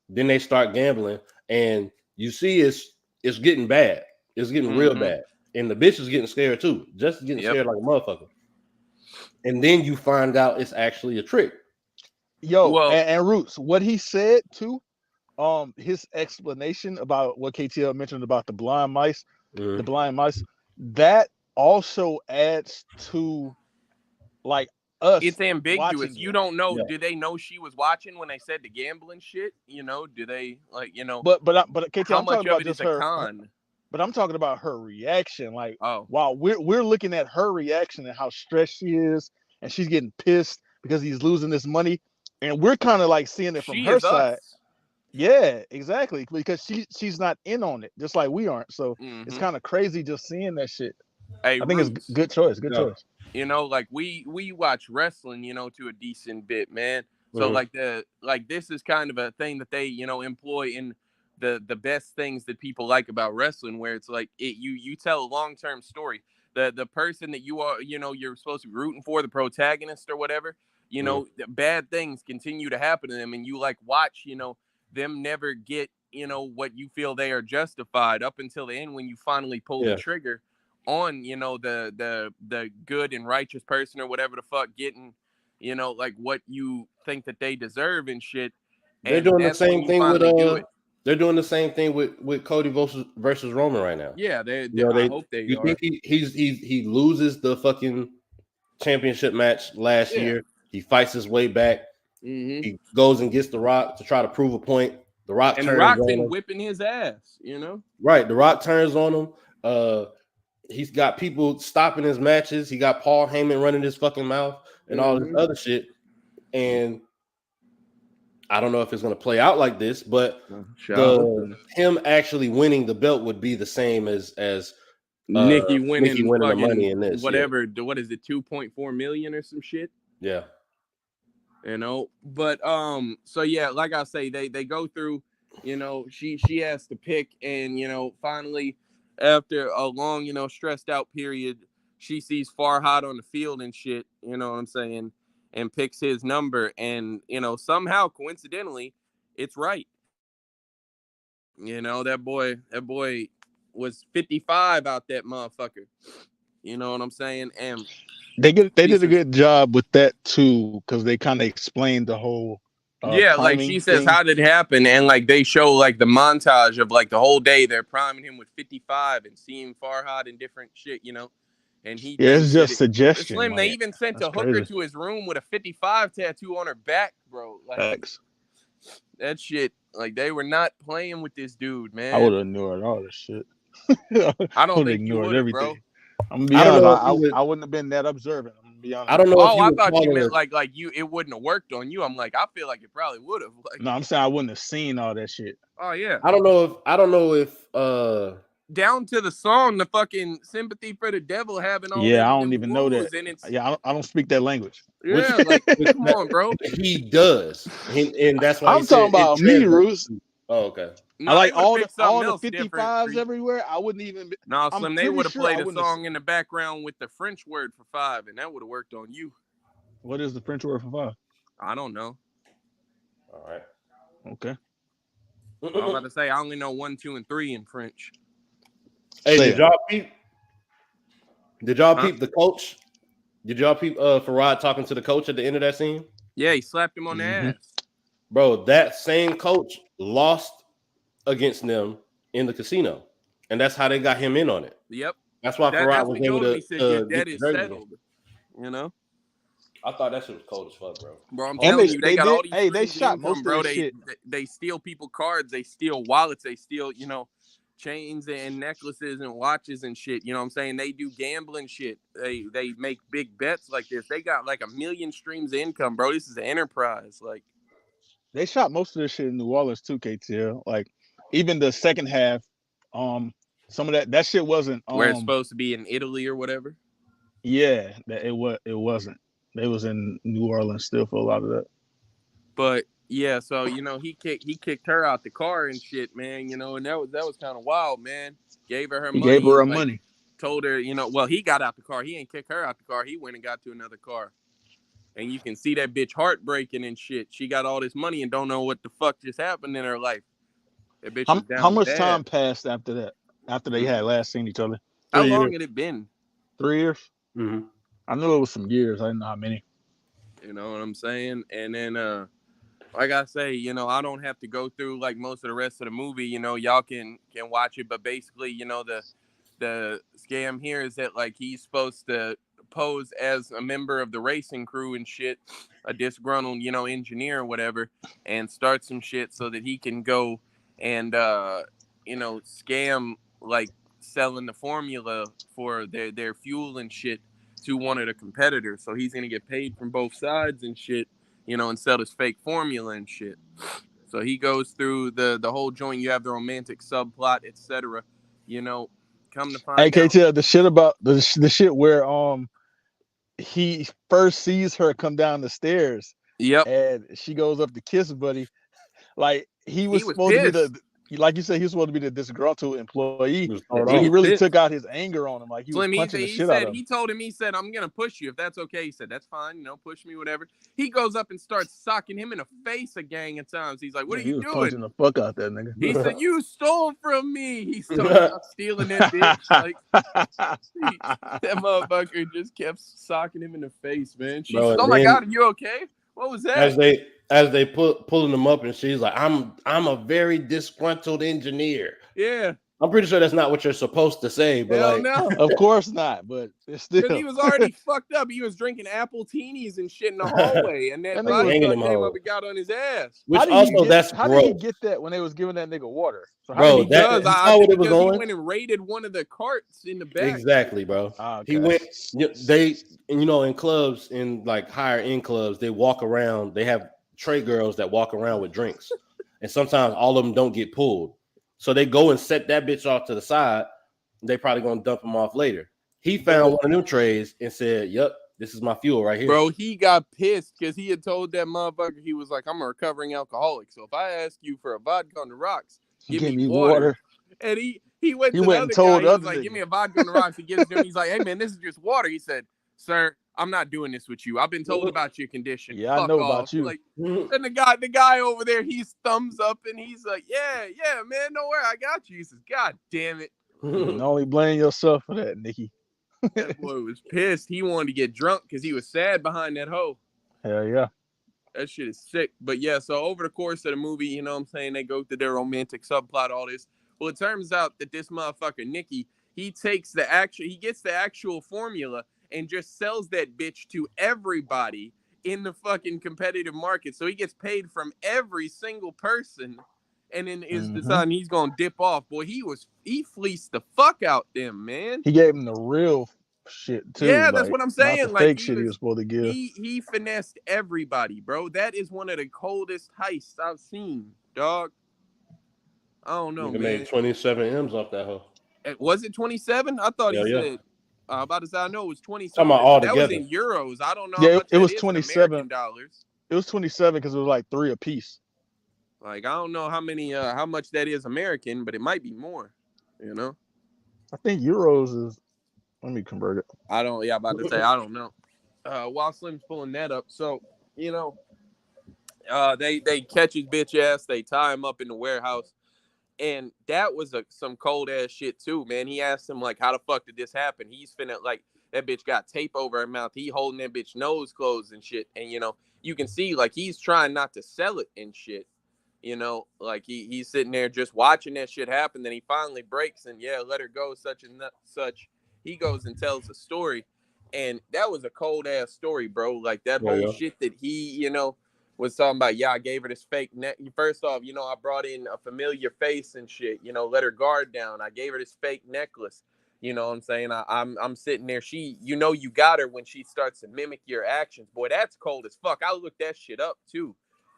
Then they start gambling, and you see it's getting bad. It's getting real bad, and the bitch is getting scared too. Just getting Yep. scared like a motherfucker. And then you find out it's actually a trick. Yo, Well, and Roots, what he said too, his explanation about what KTL mentioned about the Mhm. blind mice, that also adds to like us it's ambiguous. watching You it. don't know. Yeah, Do they know she was watching when they said the gambling shit? Do they But KTL, how I'm talking much of about it is just a her. con? But I'm talking about her reaction. Like, Oh, while we're looking at her reaction and how stressed she is, and she's getting pissed because he's losing this money, and we're kind of like seeing it from she her is side. us. Yeah, exactly. Because she's not in on it, just like we aren't. So it's Hmm. kind of crazy just seeing that shit. Hey, I think it's Roots. good choice. Good yeah. choice. Like we watch wrestling, to a decent bit, man. So Mhm. like this is kind of a thing that they employ in the best things that people like about wrestling, where it's like you tell a long term story. The person that you are you're supposed to be rooting for, the protagonist or whatever, Mhm. bad things continue to happen to them, and you like watch them never get what you feel they are justified up until the end when you finally pull the Yeah, trigger on the good and righteous person or whatever the fuck getting like what you think that they deserve and shit, they're and doing the that's when same you thing with finally do it. they're doing the same thing with Cody versus Roman right now. Yeah, I They hope they you think are. he loses the fucking championship match last Yeah. year. He fights his way back. Mm-hmm. He goes and gets The Rock to try to prove a point. The Rock And The turns Rock on been him. whipping his ass. Right, The Rock turns on him. He's got people stopping his matches. He got Paul Heyman running his fucking mouth and all this Mm-hmm. other shit. And I don't know if it's going to play out like this, but Shit, I hope so. him actually winning the belt would be the same as Nikki Nikki winning winning the money fucking in this. Yeah, whatever. What is it? 2.4 million or some shit. yeah. But so yeah, like I say, they go through, she has to pick, and finally after a long stressed out period, she sees Farhad on the field and shit, you know what I'm saying, and picks his number, and somehow coincidentally it's right. That boy was 55 out that motherfucker, you know what I'm saying. And They she did a says, good job with that too, because they kind of explained the whole yeah, like priming she says, thing. how did it happen? And like they show like the montage of like the whole day they're priming him with 55 and seeing Farhad and different shit, and he Yeah, it's thinks that just it. suggestion. Slim, they Like, even sent that's a hooker crazy. to his room with a 55 tattoo on her back, bro. Like Facts. that shit. Like they were not playing with this dude, I would man. have ignored all this shit. I I don't would have think you ignored would have, bro. everything. I'm gonna be I don't honest. know if you would. I wouldn't have been that observant. I'm gonna be honest I with don't you. know if Oh, you I would thought call you it meant a. like you. It wouldn't have worked on you. I'm like, I feel like it probably would have. Like, No, I'm saying I wouldn't have seen all that shit. oh yeah. I don't know if Down to the song, the fucking sympathy for the devil having all Yeah, them I don't them even know that. quotes, and it's Yeah, I don't speak that language. which yeah, like which come on, bro. he does, and that's why he I'm talking said it about me, translates. Roos. Oh, okay. I No, they like would have picked something all the else different for 55s you. everywhere. I wouldn't even. No, I'm Slim, they pretty would have sure I played a wouldn't have. song in the background with the French word for 5, and that would have worked on you. What is the French word for five? I don't know. All right. Okay. I'm about to say I only know 1, 2, and 3 in French. Hey, Say did it. y'all peep? Did y'all Huh? peep the coach? Did y'all peep Farad talking to the coach at the end of that scene? Yeah, he slapped him on the Mhm. ass. Bro, that same coach lost against them in the casino. And that's how they got him in on it. Yep. That's why Farad That's was what he able told him. He said, "Your to get debt the is jersey again. settled." You know, I thought that shit was cold as fuck, bro. bro. I'm And telling you, they got all did. these Hey, they streams of shot income, most of bro. this shit. They steal people cards. They steal wallets. They steal, chains and necklaces and watches and shit. You know what I'm saying? They do gambling shit. They make big bets like this. They got like 1,000,000 streams of income, bro. This is an enterprise. Like, They shot most of this shit in New Orleans too, KTL. Like even the second half, some of that shit wasn't where it's supposed to be in Italy or whatever. yeah, that it wasn't. They was in New Orleans still for a lot of that. But yeah, so he kicked her out the car and shit, man. And that was kind of wild, man. Gave her He gave money her and her like money. told her, well, he got out the car. He ain't kicked her out the car. He went and got to another car. And you can see that bitch heartbreaking and shit. She got all this money and don't know what the fuck just happened in her life. That bitch was How down much bad. time passed after that? After they had last seen each other? How 3 long years. had it been? 3 years? Mm-hmm. I knew it was some years. I didn't know how many. You know what I'm saying? And then like I say, I don't have to go through like most of the rest of the movie. Y'all can watch it, but basically, the scam here is that like he's supposed to pose as a member of the racing crew and shit, a disgruntled, engineer or whatever, and start some shit so that he can go and scam like selling the formula for their fuel and shit to one of the competitors. So he's gonna get paid from both sides and shit, and sell this fake formula and shit. So he goes through the whole joint. You have the romantic subplot, etc. Come to Hey, find out. KTL, the shit about the shit where he first sees her come down the stairs Yep, and she goes up to kiss Buddy. Like he he was was supposed to be pissed. like you said, he was supposed to be the disgruntled employee, He was thrown but He he was off. really pissed. took out his anger on him. Like he was Slim, punching the he shit out said of him. he told him, he said, "I'm gonna push you if that's okay." He said, "That's fine, push me, whatever." He goes up and starts socking him in the face a gang of times. He's like, "What Yeah, are he you was doing?" punching the fuck out that nigga. He said, "You stole from me." He's talking about stealing that bitch. Like that motherfucker just kept socking him in the face, man. She Bro, said, "Oh and my then god, are you okay? What was as that?" they pulling them up, and she's like, I'm a very disgruntled engineer. Yeah, I'm pretty sure that's not what you're supposed to say, but hell like, no. Of course not, but it's Because still he was already fucked up. He was drinking apple teenies and shit in the hallway, and that that nigga was. banging bodyguard him came up home. and got on his ass. Which also that's How did he gross, get that when they was giving that nigga water? So how did bro. he get That Because that? you saw what it was because he on. went and raided one of the carts in the back. Exactly, bro. Ah, He okay. went. In clubs, in like higher end clubs, they walk around. They have tray girls that walk around with drinks, and sometimes all of them don't get pulled. So they go and set that bitch off to the side. They probably gonna dump him off later. He found Bro, one of them trays and said, "Yep, this is my fuel right here." bro, he got pissed because he had told that motherfucker, he was like, "I'm a recovering alcoholic. So if I ask you for a vodka on the rocks, give Give me me water." water. And he went He to the went and other guy. told He the was other like, "Give nigga. me a vodka on the rocks." He gives it to him. He's like, "Hey, man, this is just water." He said, "Sir, I'm not doing this with you. I've been told about your condition. Yeah, I Fuck know off." about you. Like, and the guy over there, he's thumbs up and he's like, "Yeah, man, don't worry, I got you." He says, "God damn it." You can only blame yourself for that, Nikki. That boy was pissed. He wanted to get drunk because he was sad behind that hoe. Hell yeah. That shit is sick. But yeah, so over the course of the movie, you know what I'm saying, they go through their romantic subplot, all this. Well, it turns out that this motherfucker, Nicky, he gets the actual formula and just sells that bitch to everybody in the fucking competitive market. So he gets paid from every single person and then is deciding he's gonna dip off. Boy, he fleeced the fuck out them, man. He gave him the real shit too, Yeah, that's like what I'm not the saying. Like fake shit he was supposed to give. he finessed everybody, bro. That is one of the coldest heists I've seen, dog. I don't know, Nigga made man. 27 M's off that hoe. Was it 27? I thought he Yeah. said about to say I know it was 20 Talking about something, all but that was together. in euros. I don't know how Yeah, much it that was is in 27. American dollars. It was 27 because it was like 3 apiece. Like I don't know how much that is American, but it might be more. You know, I think euros is. Let me convert it. I don't. Yeah, about to say I don't know. While Slim's pulling that up, so they catch his bitch ass. They tie him up in the warehouse. And that was some cold ass shit too, man. He asked him like, how the fuck did this happen? He's finna like, that bitch got tape over her mouth. He holding that bitch nose closed and shit. And you can see like he's trying not to sell it and shit. Like he's sitting there just watching that shit happen. Then he finally breaks and let her go, such and such. He goes and tells the story, and that was a cold ass story, bro. Like that whole shit that he, was talking about. Yeah, I gave her this fake neck. First off, I brought in a familiar face and shit. Let her guard down. I gave her this fake necklace. You know what I'm saying? I'm sitting there. She, you got her when she starts to mimic your actions. Boy, that's cold as fuck. I looked that shit up too.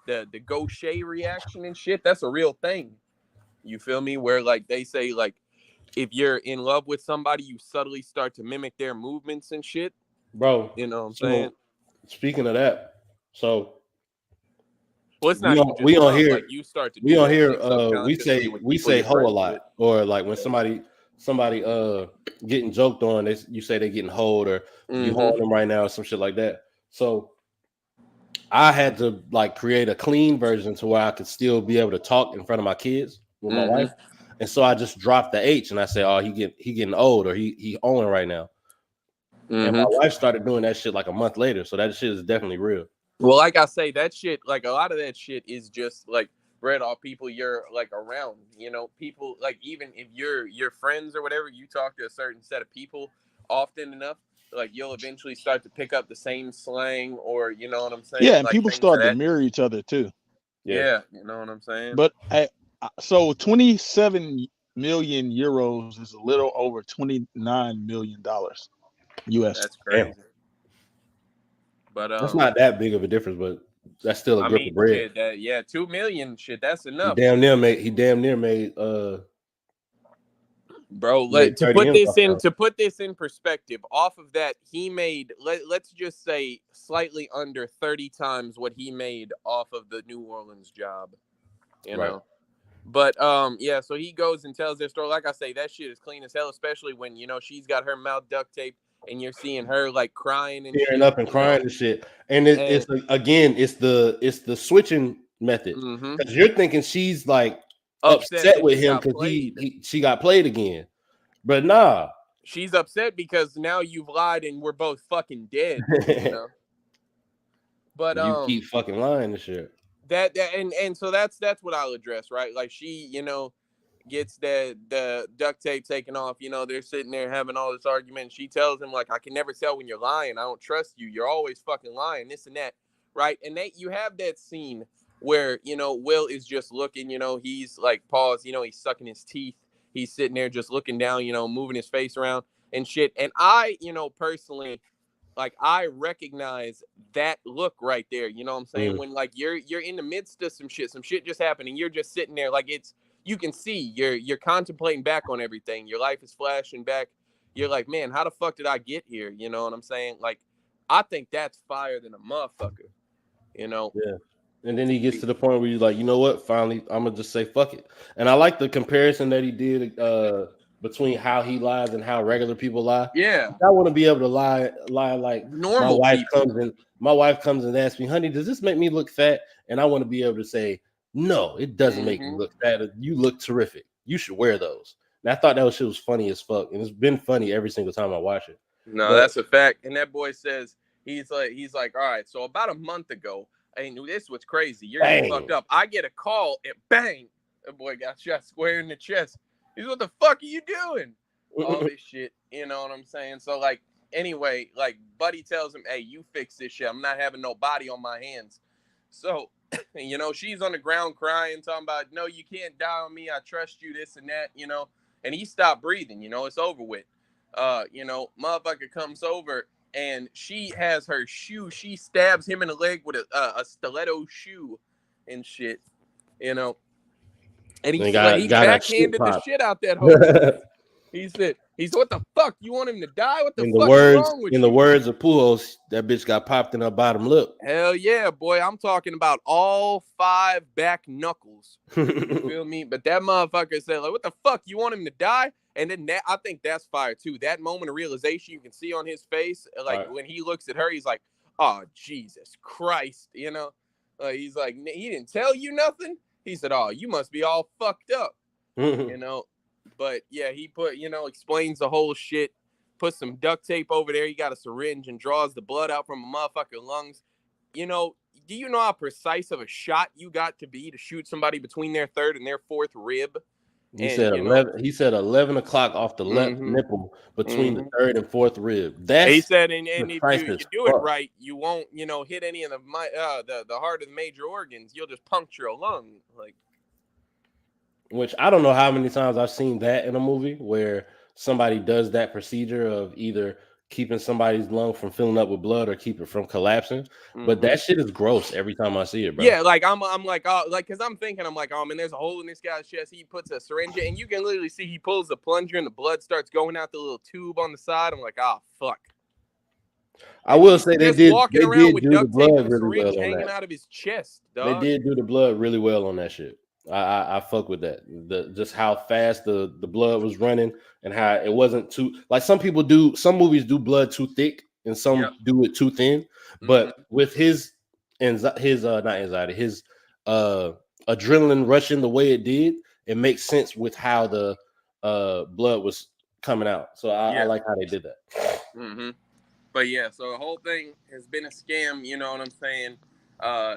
The gaucher reaction and shit. That's a real thing. You feel me? Where like they say like if you're in love with somebody, you subtly start to mimic their movements and shit. Bro. You know what I'm saying? Speaking of that, so well, it's not even just we on love. here. Like you start to do We on that here. shit subconsciously We say ho a lot, with. or like when somebody getting joked on, you say they getting hoed, or you holding them right now, or some shit like that. So I had to like create a clean version to where I could still be able to talk in front of my kids with my wife, and so I just dropped the H and I say, "Oh, he getting old, or he owing right now." And my wife started doing that shit like a month later, so that shit is definitely real. Well, like I say, that shit, like a lot of that shit is just like bred off people you're like around. People like even if you're friends or whatever, you talk to a certain set of people often enough, like you'll eventually start to pick up the same slang, or you know what I'm saying? Yeah, and Like people things of start to that. mirror each other too. Yeah, you know what I'm saying? But so 27 million euros is a little over $29 million US. That's crazy. Damn. But That's not that big of a difference, but that's still a grip of bread. Shit, 2 million shit, that's enough. He damn near made bro. made To 30 put M's this off in that. to put this in perspective, off of that he made let's just say slightly under 30 times what he made off of the New Orleans job. Right. But so he goes and tells their story. Like I say, that shit is clean as hell, especially when she's got her mouth duct taped and you're seeing her like crying and tearing shit, up and crying and shit. And it's the switching method, because you're thinking she's like upset with him because she got played again, but nah, she's upset because now you've lied and we're both fucking dead. But you keep fucking lying and shit. And so that's what I'll address, right? Like she, gets the duct tape taken off. They're sitting there having all this argument. She tells him like, I can never tell when you're lying. I don't trust you. You're always fucking lying. This and that, right? And you have that scene where Will is just looking. He's like paused. He's sucking his teeth. He's sitting there just looking down. Moving his face around and shit. And I, personally, like I recognize that look right there. You know what I'm saying? When like you're in the midst of some shit just happened, and you're just sitting there like you can see you're contemplating back on everything. Your life is flashing back. You're like, man, how the fuck did I get here? You know what I'm saying? Like, I think that's fire than a motherfucker. Yeah. And then he gets to the point where you're like, you know what? Finally, I'm gonna just say fuck it. And I like the comparison that he did between how he lies and how regular people lie. Yeah, I want to be able to lie like normal people. My wife comes and asks me, honey, does this make me look fat? And I want to be able to say, no, it doesn't make you look fat. You look terrific. You should wear those. And I thought that shit was funny as fuck. And it's been funny every single time I watch it. No, that's a fact. And that boy says, he's like, all right, so about a month ago, this was crazy. You're getting fucked up. I get a call and bang, that boy got shot square in the chest. He's, what the fuck are you doing? All this shit, you know what I'm saying? So like, anyway, like Buddy tells him, hey, you fix this shit. I'm not having no body on my hands. So, she's on the ground crying, talking about, no, you can't die on me. I trust you, this and that, and he stopped breathing, it's over with. Motherfucker comes over and she has her shoe. She stabs him in the leg with a stiletto shoe and shit, And he backhanded the shit out that hoe. He said, what the fuck? You want him to die? What the fuck is wrong with you? In the words of Pujols, that bitch got popped in her bottom lip. Hell yeah, boy. I'm talking about all 5 back knuckles. You feel me? But that motherfucker said, like, what the fuck? You want him to die? And then I think that's fire too. That moment of realization you can see on his face, like right. When he looks at her, he's like, oh, Jesus Christ. He's like, he didn't tell you nothing? He said, oh, you must be all fucked up. you know. But yeah, he put, explains the whole shit, puts some duct tape over there. He got a syringe and draws the blood out from a motherfucking lungs. Do you know how precise of a shot you got to be to shoot somebody between their third and their fourth rib? He And said 11. He said 11 o'clock off the left mm-hmm, nipple between the mm-hmm. third and fourth rib. He That's said, and if precise you as do it fuck. right, you won't, hit any of the heart of the major organs. You'll just puncture a lung, like. Which I don't know how many times I've seen that in a movie where somebody does that procedure of either keeping somebody's lung from filling up with blood or keep it from collapsing. But that shit is gross every time I see it, bro. Yeah, like I'm like, oh, like, because I'm thinking, I'm like, oh man, there's a hole in this guy's chest. He puts a syringe in, and you can literally see he pulls the plunger and the blood starts going out the little tube on the side. I'm like, oh fuck. I will say they Just did walking around do with the duct tape blood and a really well syringe on hanging that. out of his chest, They dog. did do the blood really well on that shit. I fuck with that. Just how fast the blood was running and how it wasn't too, like, some movies do blood too thick and some do it too thin. But with his not anxiety, his adrenaline rushing the way it did, it makes sense with how the blood was coming out. So I like how they did that. But yeah, so the whole thing has been a scam, you know what I'm saying?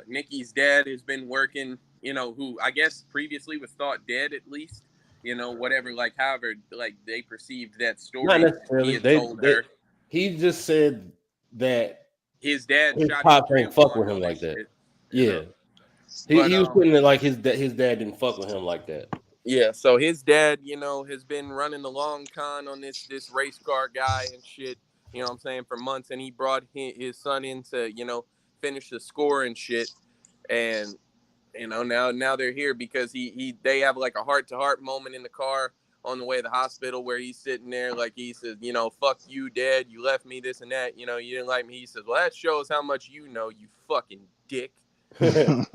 Nikki's dad has been working, who I guess previously was thought dead, at least, whatever, like, however, like, they perceived that story. Not necessarily. He had told her. He just said that his dad his shot pops his ain't fuck grandpa with and him all like that that. shit, Yeah. He was putting it like his dad didn't fuck with him like that. Yeah, so his dad, has been running the long con on this race car guy and shit, you know what I'm saying, for months, and he brought his son in to, finish the score and shit. And now they're here because they have like a heart-to-heart moment in the car on the way to the hospital where he's sitting there, like, he says, fuck you, Dad, you left me, this and that, you didn't like me. He says, well, that shows how much you fucking dick. And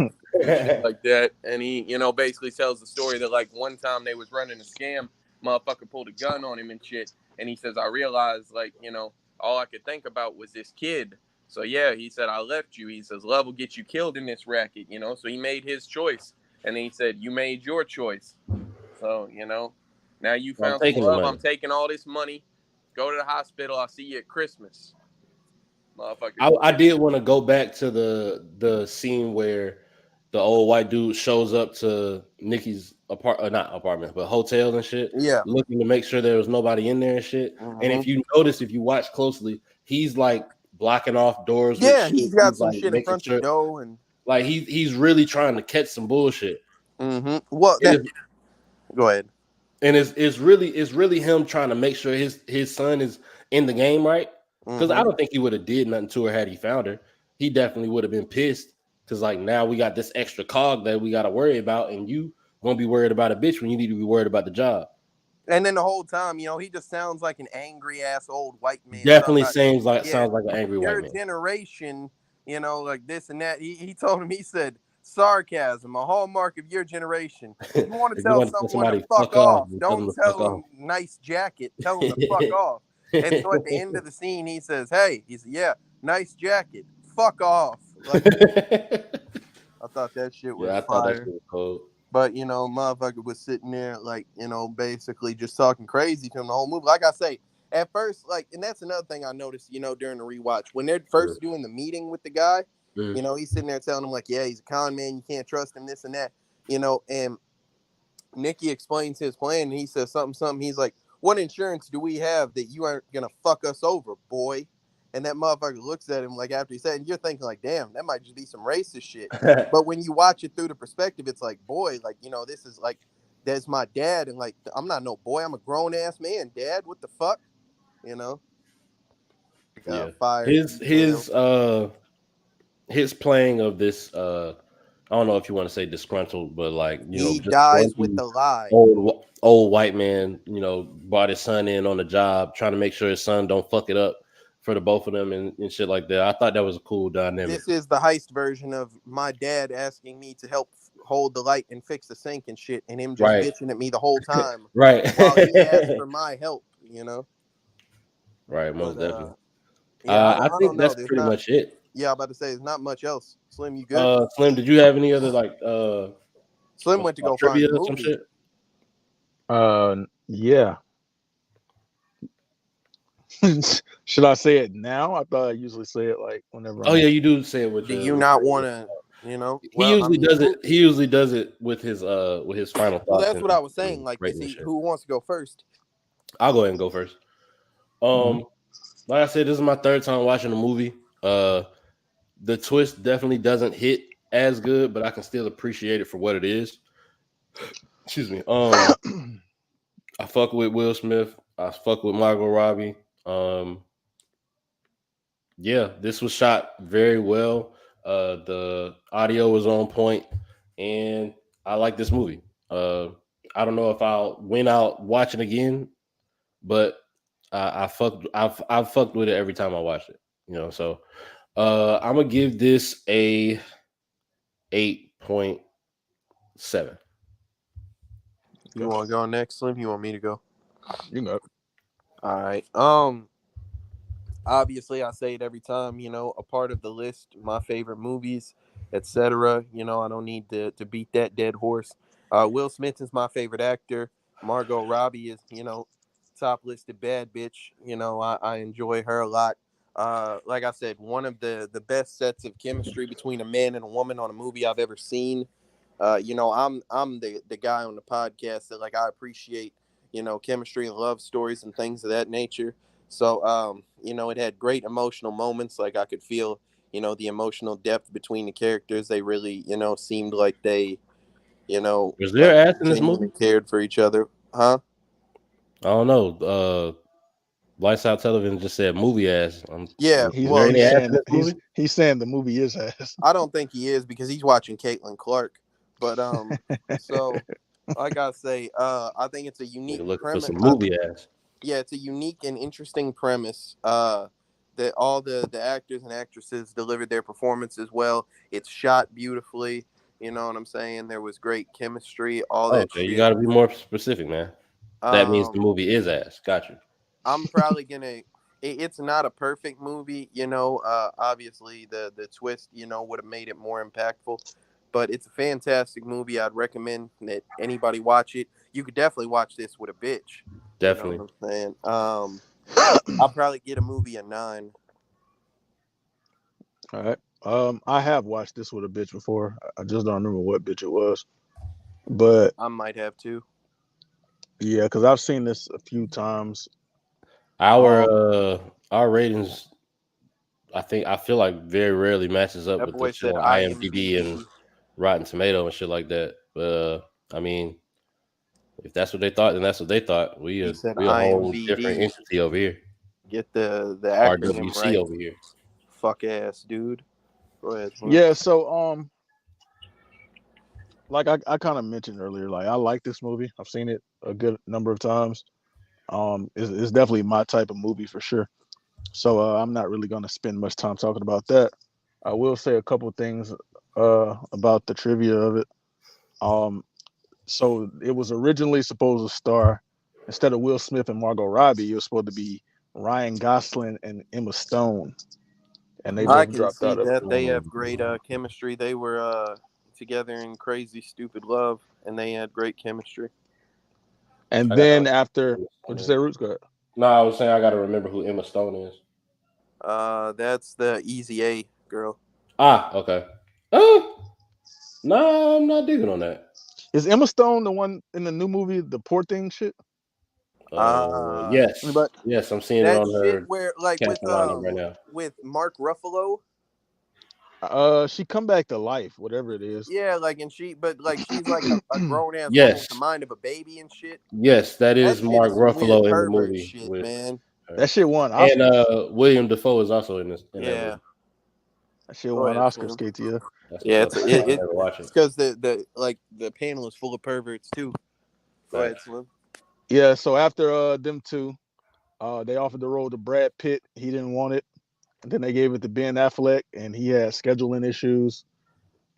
shit like that. And he, basically tells the story that, like, one time they was running a scam, motherfucker pulled a gun on him and shit. And he says, I realized, like, all I could think about was this kid. So yeah, he said, I left you. He says, love will get you killed in this racket, So he made his choice. And then he said, you made your choice. So, now you found some love. I'm taking all this money. Go to the hospital. I'll see you at Christmas. Motherfucker. I did want to go back to the scene where the old white dude shows up to Nikki's not apartment, but hotel and shit. Yeah. Looking to make sure there was nobody in there and shit. And if you notice, if you watch closely, he's like blocking off doors. Yeah, he's got some like shit in front of the door, and like he's really trying to catch some bullshit. Well, go ahead. And it's really him trying to make sure his son is in the game, right? Because I don't think he would have did nothing to her had he found her. He definitely would have been pissed because, like, now we got this extra cog that we got to worry about, and you won't be worried about a bitch when you need to be worried about the job. And then the whole time, he just sounds like an angry ass old white man. Definitely sounds like an angry white man. Your generation, like this and that. He told him, he said, sarcasm, a hallmark of your generation. If you want to tell someone to fuck off, don't tell them nice jacket. Tell them to fuck off. And so at the end of the scene, he says, hey, he said, yeah, nice jacket. Fuck off. Like, I thought that shit was fire. Thought that shit was cold. But, motherfucker was sitting there, like, basically just talking crazy to him the whole movie. Like I say, at first, like, and that's another thing I noticed, during the rewatch. When they're first doing the meeting with the guy, he's sitting there telling him, like, yeah, he's a con man. You can't trust him, this and that, and Nikki explains his plan, and he says something. He's like, what insurance do we have that you aren't going to fuck us over, boy? And that motherfucker looks at him, like, after he said, and you're thinking, like, damn, that might just be some racist shit. But when you watch it through the perspective, it's like, boy, like, this is like, that's my dad. And, like, I'm not no boy. I'm a grown ass man, Dad. What the fuck? Yeah. Fire. His playing of this, I don't know if you want to say disgruntled, but, like, he dies with the lie. Old white man, brought his son in on the job, trying to make sure his son don't fuck it up for the both of them and shit like that. I thought that was a cool dynamic. This is the Heist version of my dad asking me to help hold the light and fix the sink and shit, and him just bitching at me the whole time. Right. While he asked for my help, Right, most definitely. I think that's pretty much it. Yeah, I'm about to say there's not much else. Slim, you good? Slim, did you have any other, like, Slim went to go find the movie. Some shit? Yeah. Should I say it now? I thought I usually say it like whenever Oh I'm. yeah, you do say it with Do the. you With not your, want to? You know, he well, I usually mean, does it. He usually does it with his final well, thoughts that's what I was saying. and Like, is rating and he? shit. Who wants to go first? I'll go ahead and go first. Mhm. Like I said, this is my third time watching the movie. The twist definitely doesn't hit as good, but I can still appreciate it for what it is. Excuse me. I fuck with Will Smith. I fuck with Margot Robbie. Um, yeah, this was shot very well. The audio was on point, and I like this movie. I don't know if I'll win out watching again, but I've fucked with it every time I watch it. You know, so I'm gonna give this a 8.7. You want to go next, Slim? You want me to go? You know. All right. Obviously, I say it every time. You know, a part of the list, my favorite movies, etc. You know, I don't need to beat that dead horse. Will Smith is my favorite actor. Margot Robbie is, top listed bad bitch. You know, I enjoy her a lot. Like I said, one of the best sets of chemistry between a man and a woman on a movie I've ever seen. I'm the guy on the podcast that, like, I appreciate, chemistry and love stories and things of that nature. So, it had great emotional moments. Like, I could feel, the emotional depth between the characters. They really, seemed like they, Was there ass in this movie? genuinely cared for each other. Huh? I don't know. Lights Out Television just said movie ass. Yeah. Is He's there Well, any he's yeah. ass saying in this he's movie? he's saying the movie is ass. I don't think he is because he's watching Caitlin Clark. But so like I say, I think it's a unique Nigga looking for premise. some movie ass. Yeah, it's a unique and interesting premise. That all the actors and actresses delivered their performances well. It's shot beautifully. You know what I'm saying? There was great chemistry, all Oh, that okay, you shit. got to be more specific, man. That means the Um, movie is ass. Got you. I'm probably gonna. It's not a perfect movie, obviously, the twist, would have made it more impactful, but it's a fantastic movie. I'd recommend that anybody watch it. You could definitely watch this with a bitch. You know Definitely. what I'm saying? I'll probably get a movie a 9. All right. I have watched this with a bitch before. I just don't remember what bitch it was. But I might have to. yeah, because I've seen this a few times. Our Um, our ratings, I feel like very rarely matches up That with the boy shit said on IMDb and IMVD. Rotten Tomato and shit like that. But I mean, if that's what they thought, then that's what they thought. He said We a whole different IMVD. entity over here. Get the acronym RWC right. over here. Fuck ass dude. Go ahead, Slim. yeah, so like I kind of mentioned earlier, like I like this movie. I've seen it a good number of times. It's definitely my type of movie for sure. So I'm not really gonna spend much time talking about that. I will say a couple things about the trivia of it. Um, so it was originally supposed to star, instead of Will Smith and Margot Robbie, it was supposed to be Ryan Gosling and Emma Stone, and they I both can dropped see out of it. that they have great chemistry. They were together in Crazy Stupid Love, and they had great chemistry. And I got then after, what'd you say, Roots? Go ahead. No, I was saying I got to remember who Emma Stone is. That's the Easy A girl. Ah, okay. Oh, no, I'm not digging on that. Is Emma Stone the one in the new movie, the Poor Thing shit? Uh, Yes, Anybody? yes, I'm seeing it that on shit her where, like, casting lineup right now. with Mark Ruffalo. She come back to life, whatever it is. Yeah, like, and she's like a grown ass woman with the Yes, mind of a baby and shit. yes, that That is shit Mark is some weird Ruffalo in the pervert movie shit, with man. her. That shit won And Oscars. William Defoe is also in that Yeah. movie. That shit Go won ahead, Oscars, Slim. KTF. That's what's Yeah, up. I never watch it's it. because the panel is full of perverts too. Go ahead, Facts. Slim. Yeah, so after them two, they offered the role to Brad Pitt. He didn't want it. And then they gave it to Ben Affleck, and he had scheduling issues.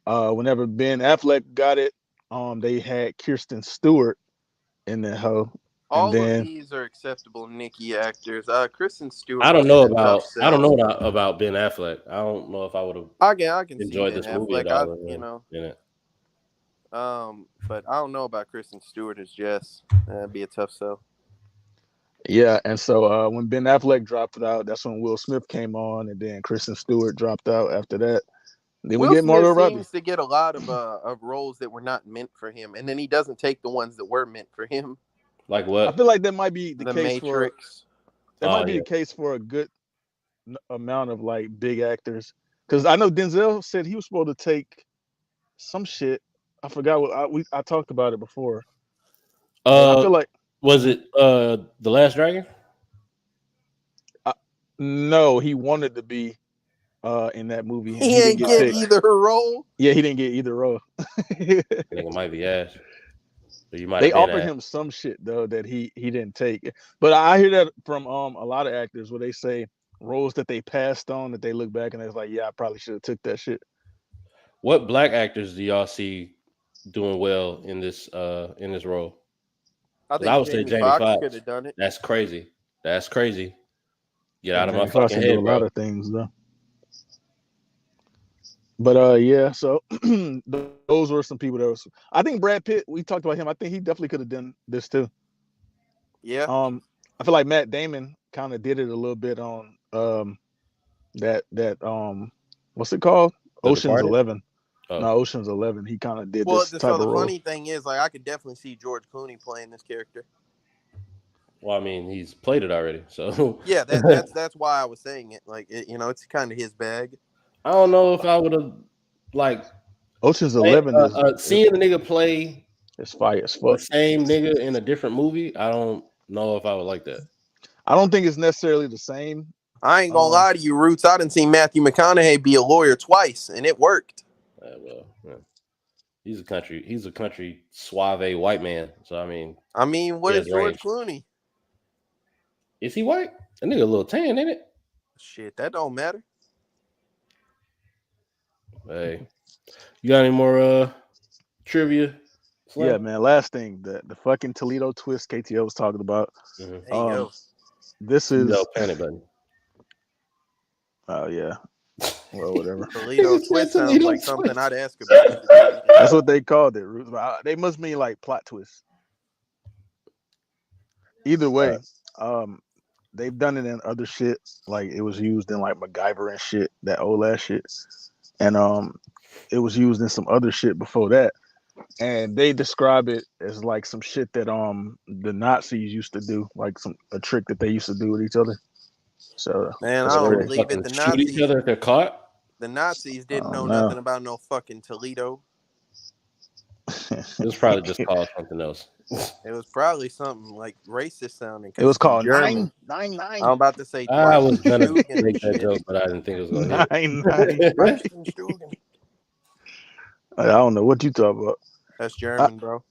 Whenever Ben Affleck got it, they had Kirsten Stewart in the hoe. And All of then these are acceptable Nikki actors. Kristen I Stewart don't was in know a tough about sell. about Ben Affleck. I don't know if I would have I can see enjoyed Ben this movie at Affleck. all in it. But I don't know about Kristen Stewart as Jess. That'd be a tough sell. Yeah, and so when Ben Affleck dropped out, that's when Will Smith came on, and then Kristen Stewart dropped out after that. Then we Will get Smith Margot Robbie. seems to get a lot of roles that were not meant for him, and then he doesn't take the ones that were meant for him. Like I what? feel like that might be the The case for Matrix. Oh yeah. the case for a good amount of like big actors. Because I know Denzel said he was supposed to take some shit. I forgot what I talked about it before, but I feel like Was it The Last Dragon? no, he wanted to be in that movie, and He he didn't ain't get get picked. either role. Yeah, he didn't get either role. Nigga might be ass. So you might They have been offered ass. him some shit though that he didn't take. But I hear that from a lot of actors where they say roles that they passed on that they look back and it's like, yeah, I probably should have took that shit. What black actors do y'all see doing well in this role? I 'Cause I think would say Jamie Jamie Foxx could Foxx. have done it. That's crazy. That's crazy. Get Yeah, out of my Jamie Foxx fucking can do a head, lot bro. of things though. But yeah, so those were some people that was. I think Brad Pitt. We talked about him. I think he definitely could have done this too. Yeah. I feel like Matt Damon kind of did it a little bit on that what's it called? The Ocean's Departed? 11. Oh. No, Ocean's 11. He kind of did Well, this so type of the role. funny thing is, like, I could definitely see George Clooney playing this character. Well, I mean, he's played it already, so Yeah, that's why I was saying it. Like, it's kind of his bag. I don't know if I would have like Ocean's 11 is seeing a nigga play it's fire as the fuck. same nigga in a different movie. I don't know if I would like that. I don't think it's necessarily the same. I ain't gonna lie to you, Roots. I didn't see Matthew McConaughey be a lawyer twice, and it worked. Well, yeah. He's a country suave white man. So I mean, what he is has George range. Clooney? Is he white? That nigga a little tan, ain't it? Shit, that don't matter. Hey, you got any more trivia? Slim? Yeah, man. Last thing, the fucking Toledo twist KTL was talking about. Mhm. Hey, yo. This is panic button. oh yeah. Well, whatever. Toledo twist sounds Toledo like twist. something I'd ask about. That's what they called it. Roots. They must mean like plot twist. Either way, they've done it in other shit. Like it was used in like MacGyver and shit, that old ass shit. And it was used in some other shit before that. And they describe it as like some shit that the Nazis used to do, like a trick that they used to do with each other. So Man, I that's don't crazy. believe it. The Shoot each Nazis, other if they're caught. the Nazis didn't know no. nothing about no fucking Toledo. It was probably just called something else. It was probably something like rachist sounding. It was called German. 999. I'm about to say I was gonna Schweizenstugen make that shit. joke, but I didn't think it was gonna hit. 99. Schweizenstugen. I don't know what you talk about. That's German, bro.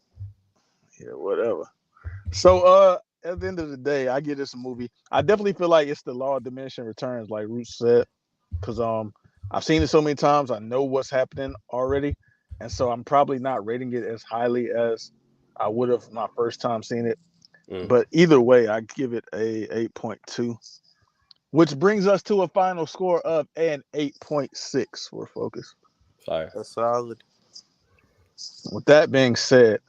Yeah, whatever. So at the end of the day, I give this a movie. I definitely feel like it's the law of diminishing returns, like Roots said, because I've seen it so many times. I know what's happening already, and so I'm probably not rating it as highly as I would have my first time seeing it. But either way, I give it a 8.2, which brings us to a final score of an 8.6 for Focus. Fire. That's solid. With that being said,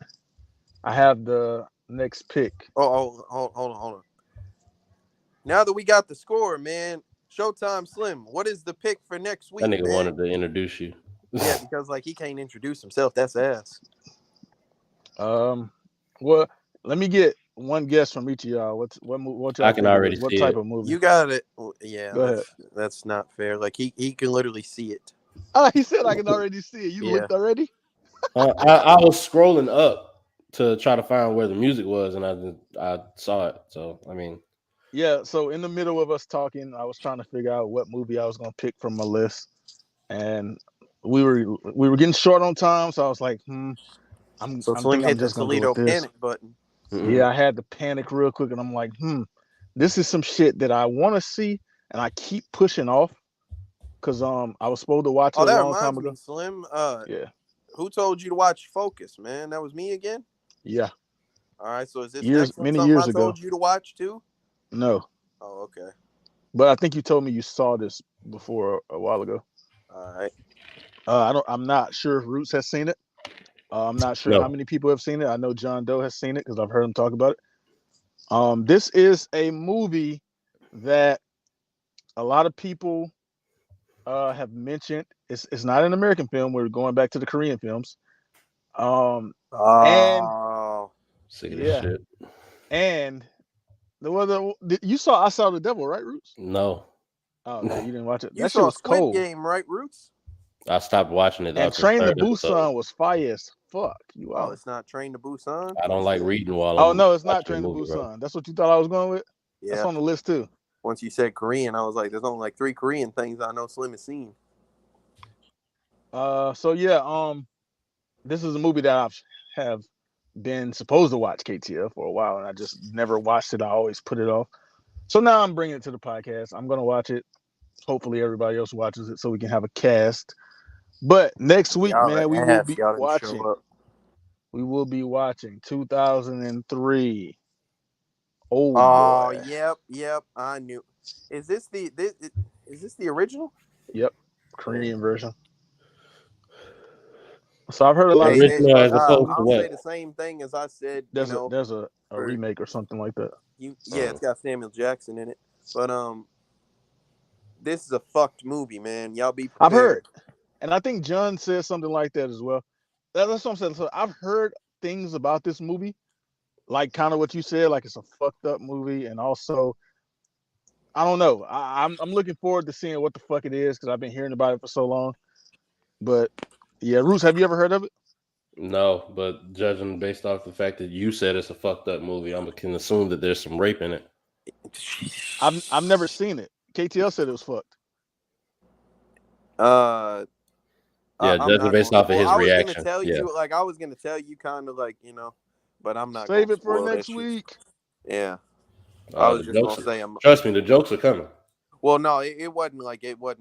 I have the next pick. Hold on. Now that we got the score, man, Showtime Slim, what is the pick for next week? That nigga man? wanted to introduce you. Yeah, because like he can't introduce himself. That's ass. Well, let me get one guess from each of y'all. What y'all I can think already what see type it. of movie? You got it. Yeah, Go ahead. That's not fair. Like he can literally see it. He said I can already see it. You looked already? I was scrolling up to try to find where the music was, and I saw it. So I mean, yeah. So in the middle of us talking, I was trying to figure out what movie I was gonna pick from my list, and we were getting short on time, so I was like, I'm Slim thinking I'm hit the just gonna go Toledo with this. panic button. Yeah, I had to panic real quick, and I'm like, this is some shit that I want to see, and I keep pushing off because I was supposed to watch it a long time ago. Me, Slim. Yeah. Who told you to watch Focus, man? That was me again. Yeah. All right. So is this many years ago? I told you to watch too? No. Oh, okay. But I think you told me you saw this before a while ago. All right. I'm not sure if Roots has seen it. I'm not sure No. how many people have seen it. I know John Doe has seen it because I've heard him talk about it. This is a movie that a lot of people have mentioned. It's not an American film. We're going back to the Korean films. And Oh, Sick of this yeah, shit. and you saw I Saw the Devil, right, Roots? No. Oh, okay, you didn't watch it. you That shit saw was Squid cold. Game, right, Roots? I stopped watching it And after Train the to third episode. Busan was fire as fuck. You Oh, out. it's not Train to Busan. I don't like reading while Oh I'm no, it's not watching Train a to movie, bro. Busan. That's what you thought I was going with? That's Yeah. on the list too. Once you said Korean, I was like, there's only like 3 Korean things I know Slim has seen. So yeah, this is a movie that I have been supposed to watch KTF for a while, and I just never watched it. I always put it off. So now I'm bringing it to the podcast. I'm gonna watch it. Hopefully everybody else watches it so we can have a cast. But next week, Y'all man, we are will ass. be Y'all didn't watching. show up. We will be watching 2003. Oh boy. Yep. I knew. Is this the original? Yep. Korean version. So I've heard a lot The of original as opposed to I'll what? say the same thing as I said. there's a remake or something like that. It's got Samuel Jackson in it. But this is a fucked movie, man. Y'all be prepared. I've heard, and I think John said something like that as well. That's what I'm saying. So I've heard things about this movie, like kind of what you said, like it's a fucked up movie, and also, I don't know. I'm looking forward to seeing what the fuck it is because I've been hearing about it for so long. But yeah, Roos, have you ever heard of it? No, but judging based off the fact that you said it's a fucked up movie, I can assume that there's some rape in it. I've never seen it. KTL said it was fucked. Yeah, judging based off of his reaction. I was gonna tell you kind of like, but I'm not. Save it for next week. Yeah. I was just gonna say, trust me, the jokes are coming. Well, no, it wasn't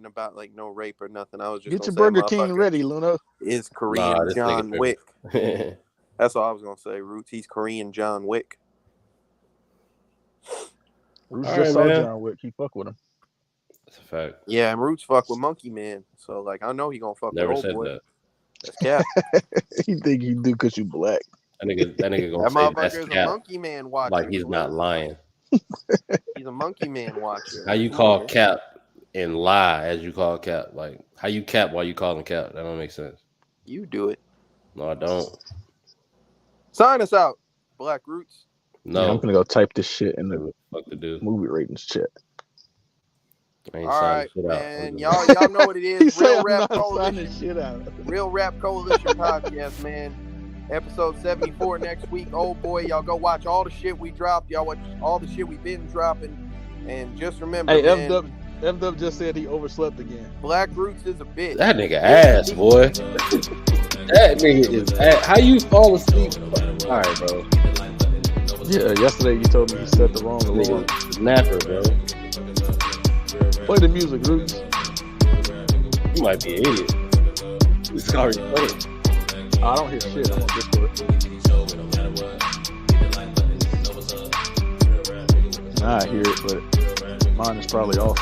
about like no rape or nothing. I was just get your gonna Burger say, King ready, Luna. Is Korean this John nigga Wick? That's all I was gonna say. Roots, he's Korean John Wick. Roots All just right, saw man. John Wick. He fuck with him. That's a fact. Yeah, and Roots fuck with Monkey Man, so like I know he gonna fuck Never with said old boy. that. That's Cap. He think he do because you black. That nigga That gonna say motherfucker that's is a cap. Monkey Man watcher. Like he's not lying. He's a Monkey Man watcher. How you call cap and lie as you call cap? Like how you cap while you calling cap? That don't make sense. You do it. No, I don't. Sign us out, Black Roots. No, Yeah, I'm gonna go type this shit in the fuck to do. movie ratings chat. I ain't All signing right, shit out. man. Y'all know what it He is. said Real I'm Rap not Coalition. signing shit out. Real Rap Coalition podcast, man. Episode 74 next week. Oh boy, y'all go watch all the shit we dropped. Y'all watch all the shit we've been dropping. And just remember, Hey, man, F-Dub just said he overslept again. Black Roots is a bitch. That nigga ass, boy. That nigga is ass. How you fall asleep? All right, bro. Yeah, yesterday you told me you set the wrong alarm. Nigga, napper, bro. Play the music, Roots. You might be an idiot. It's already playing. I don't hear shit. I'm on Discord. Nah, I hear it, but mine is probably off.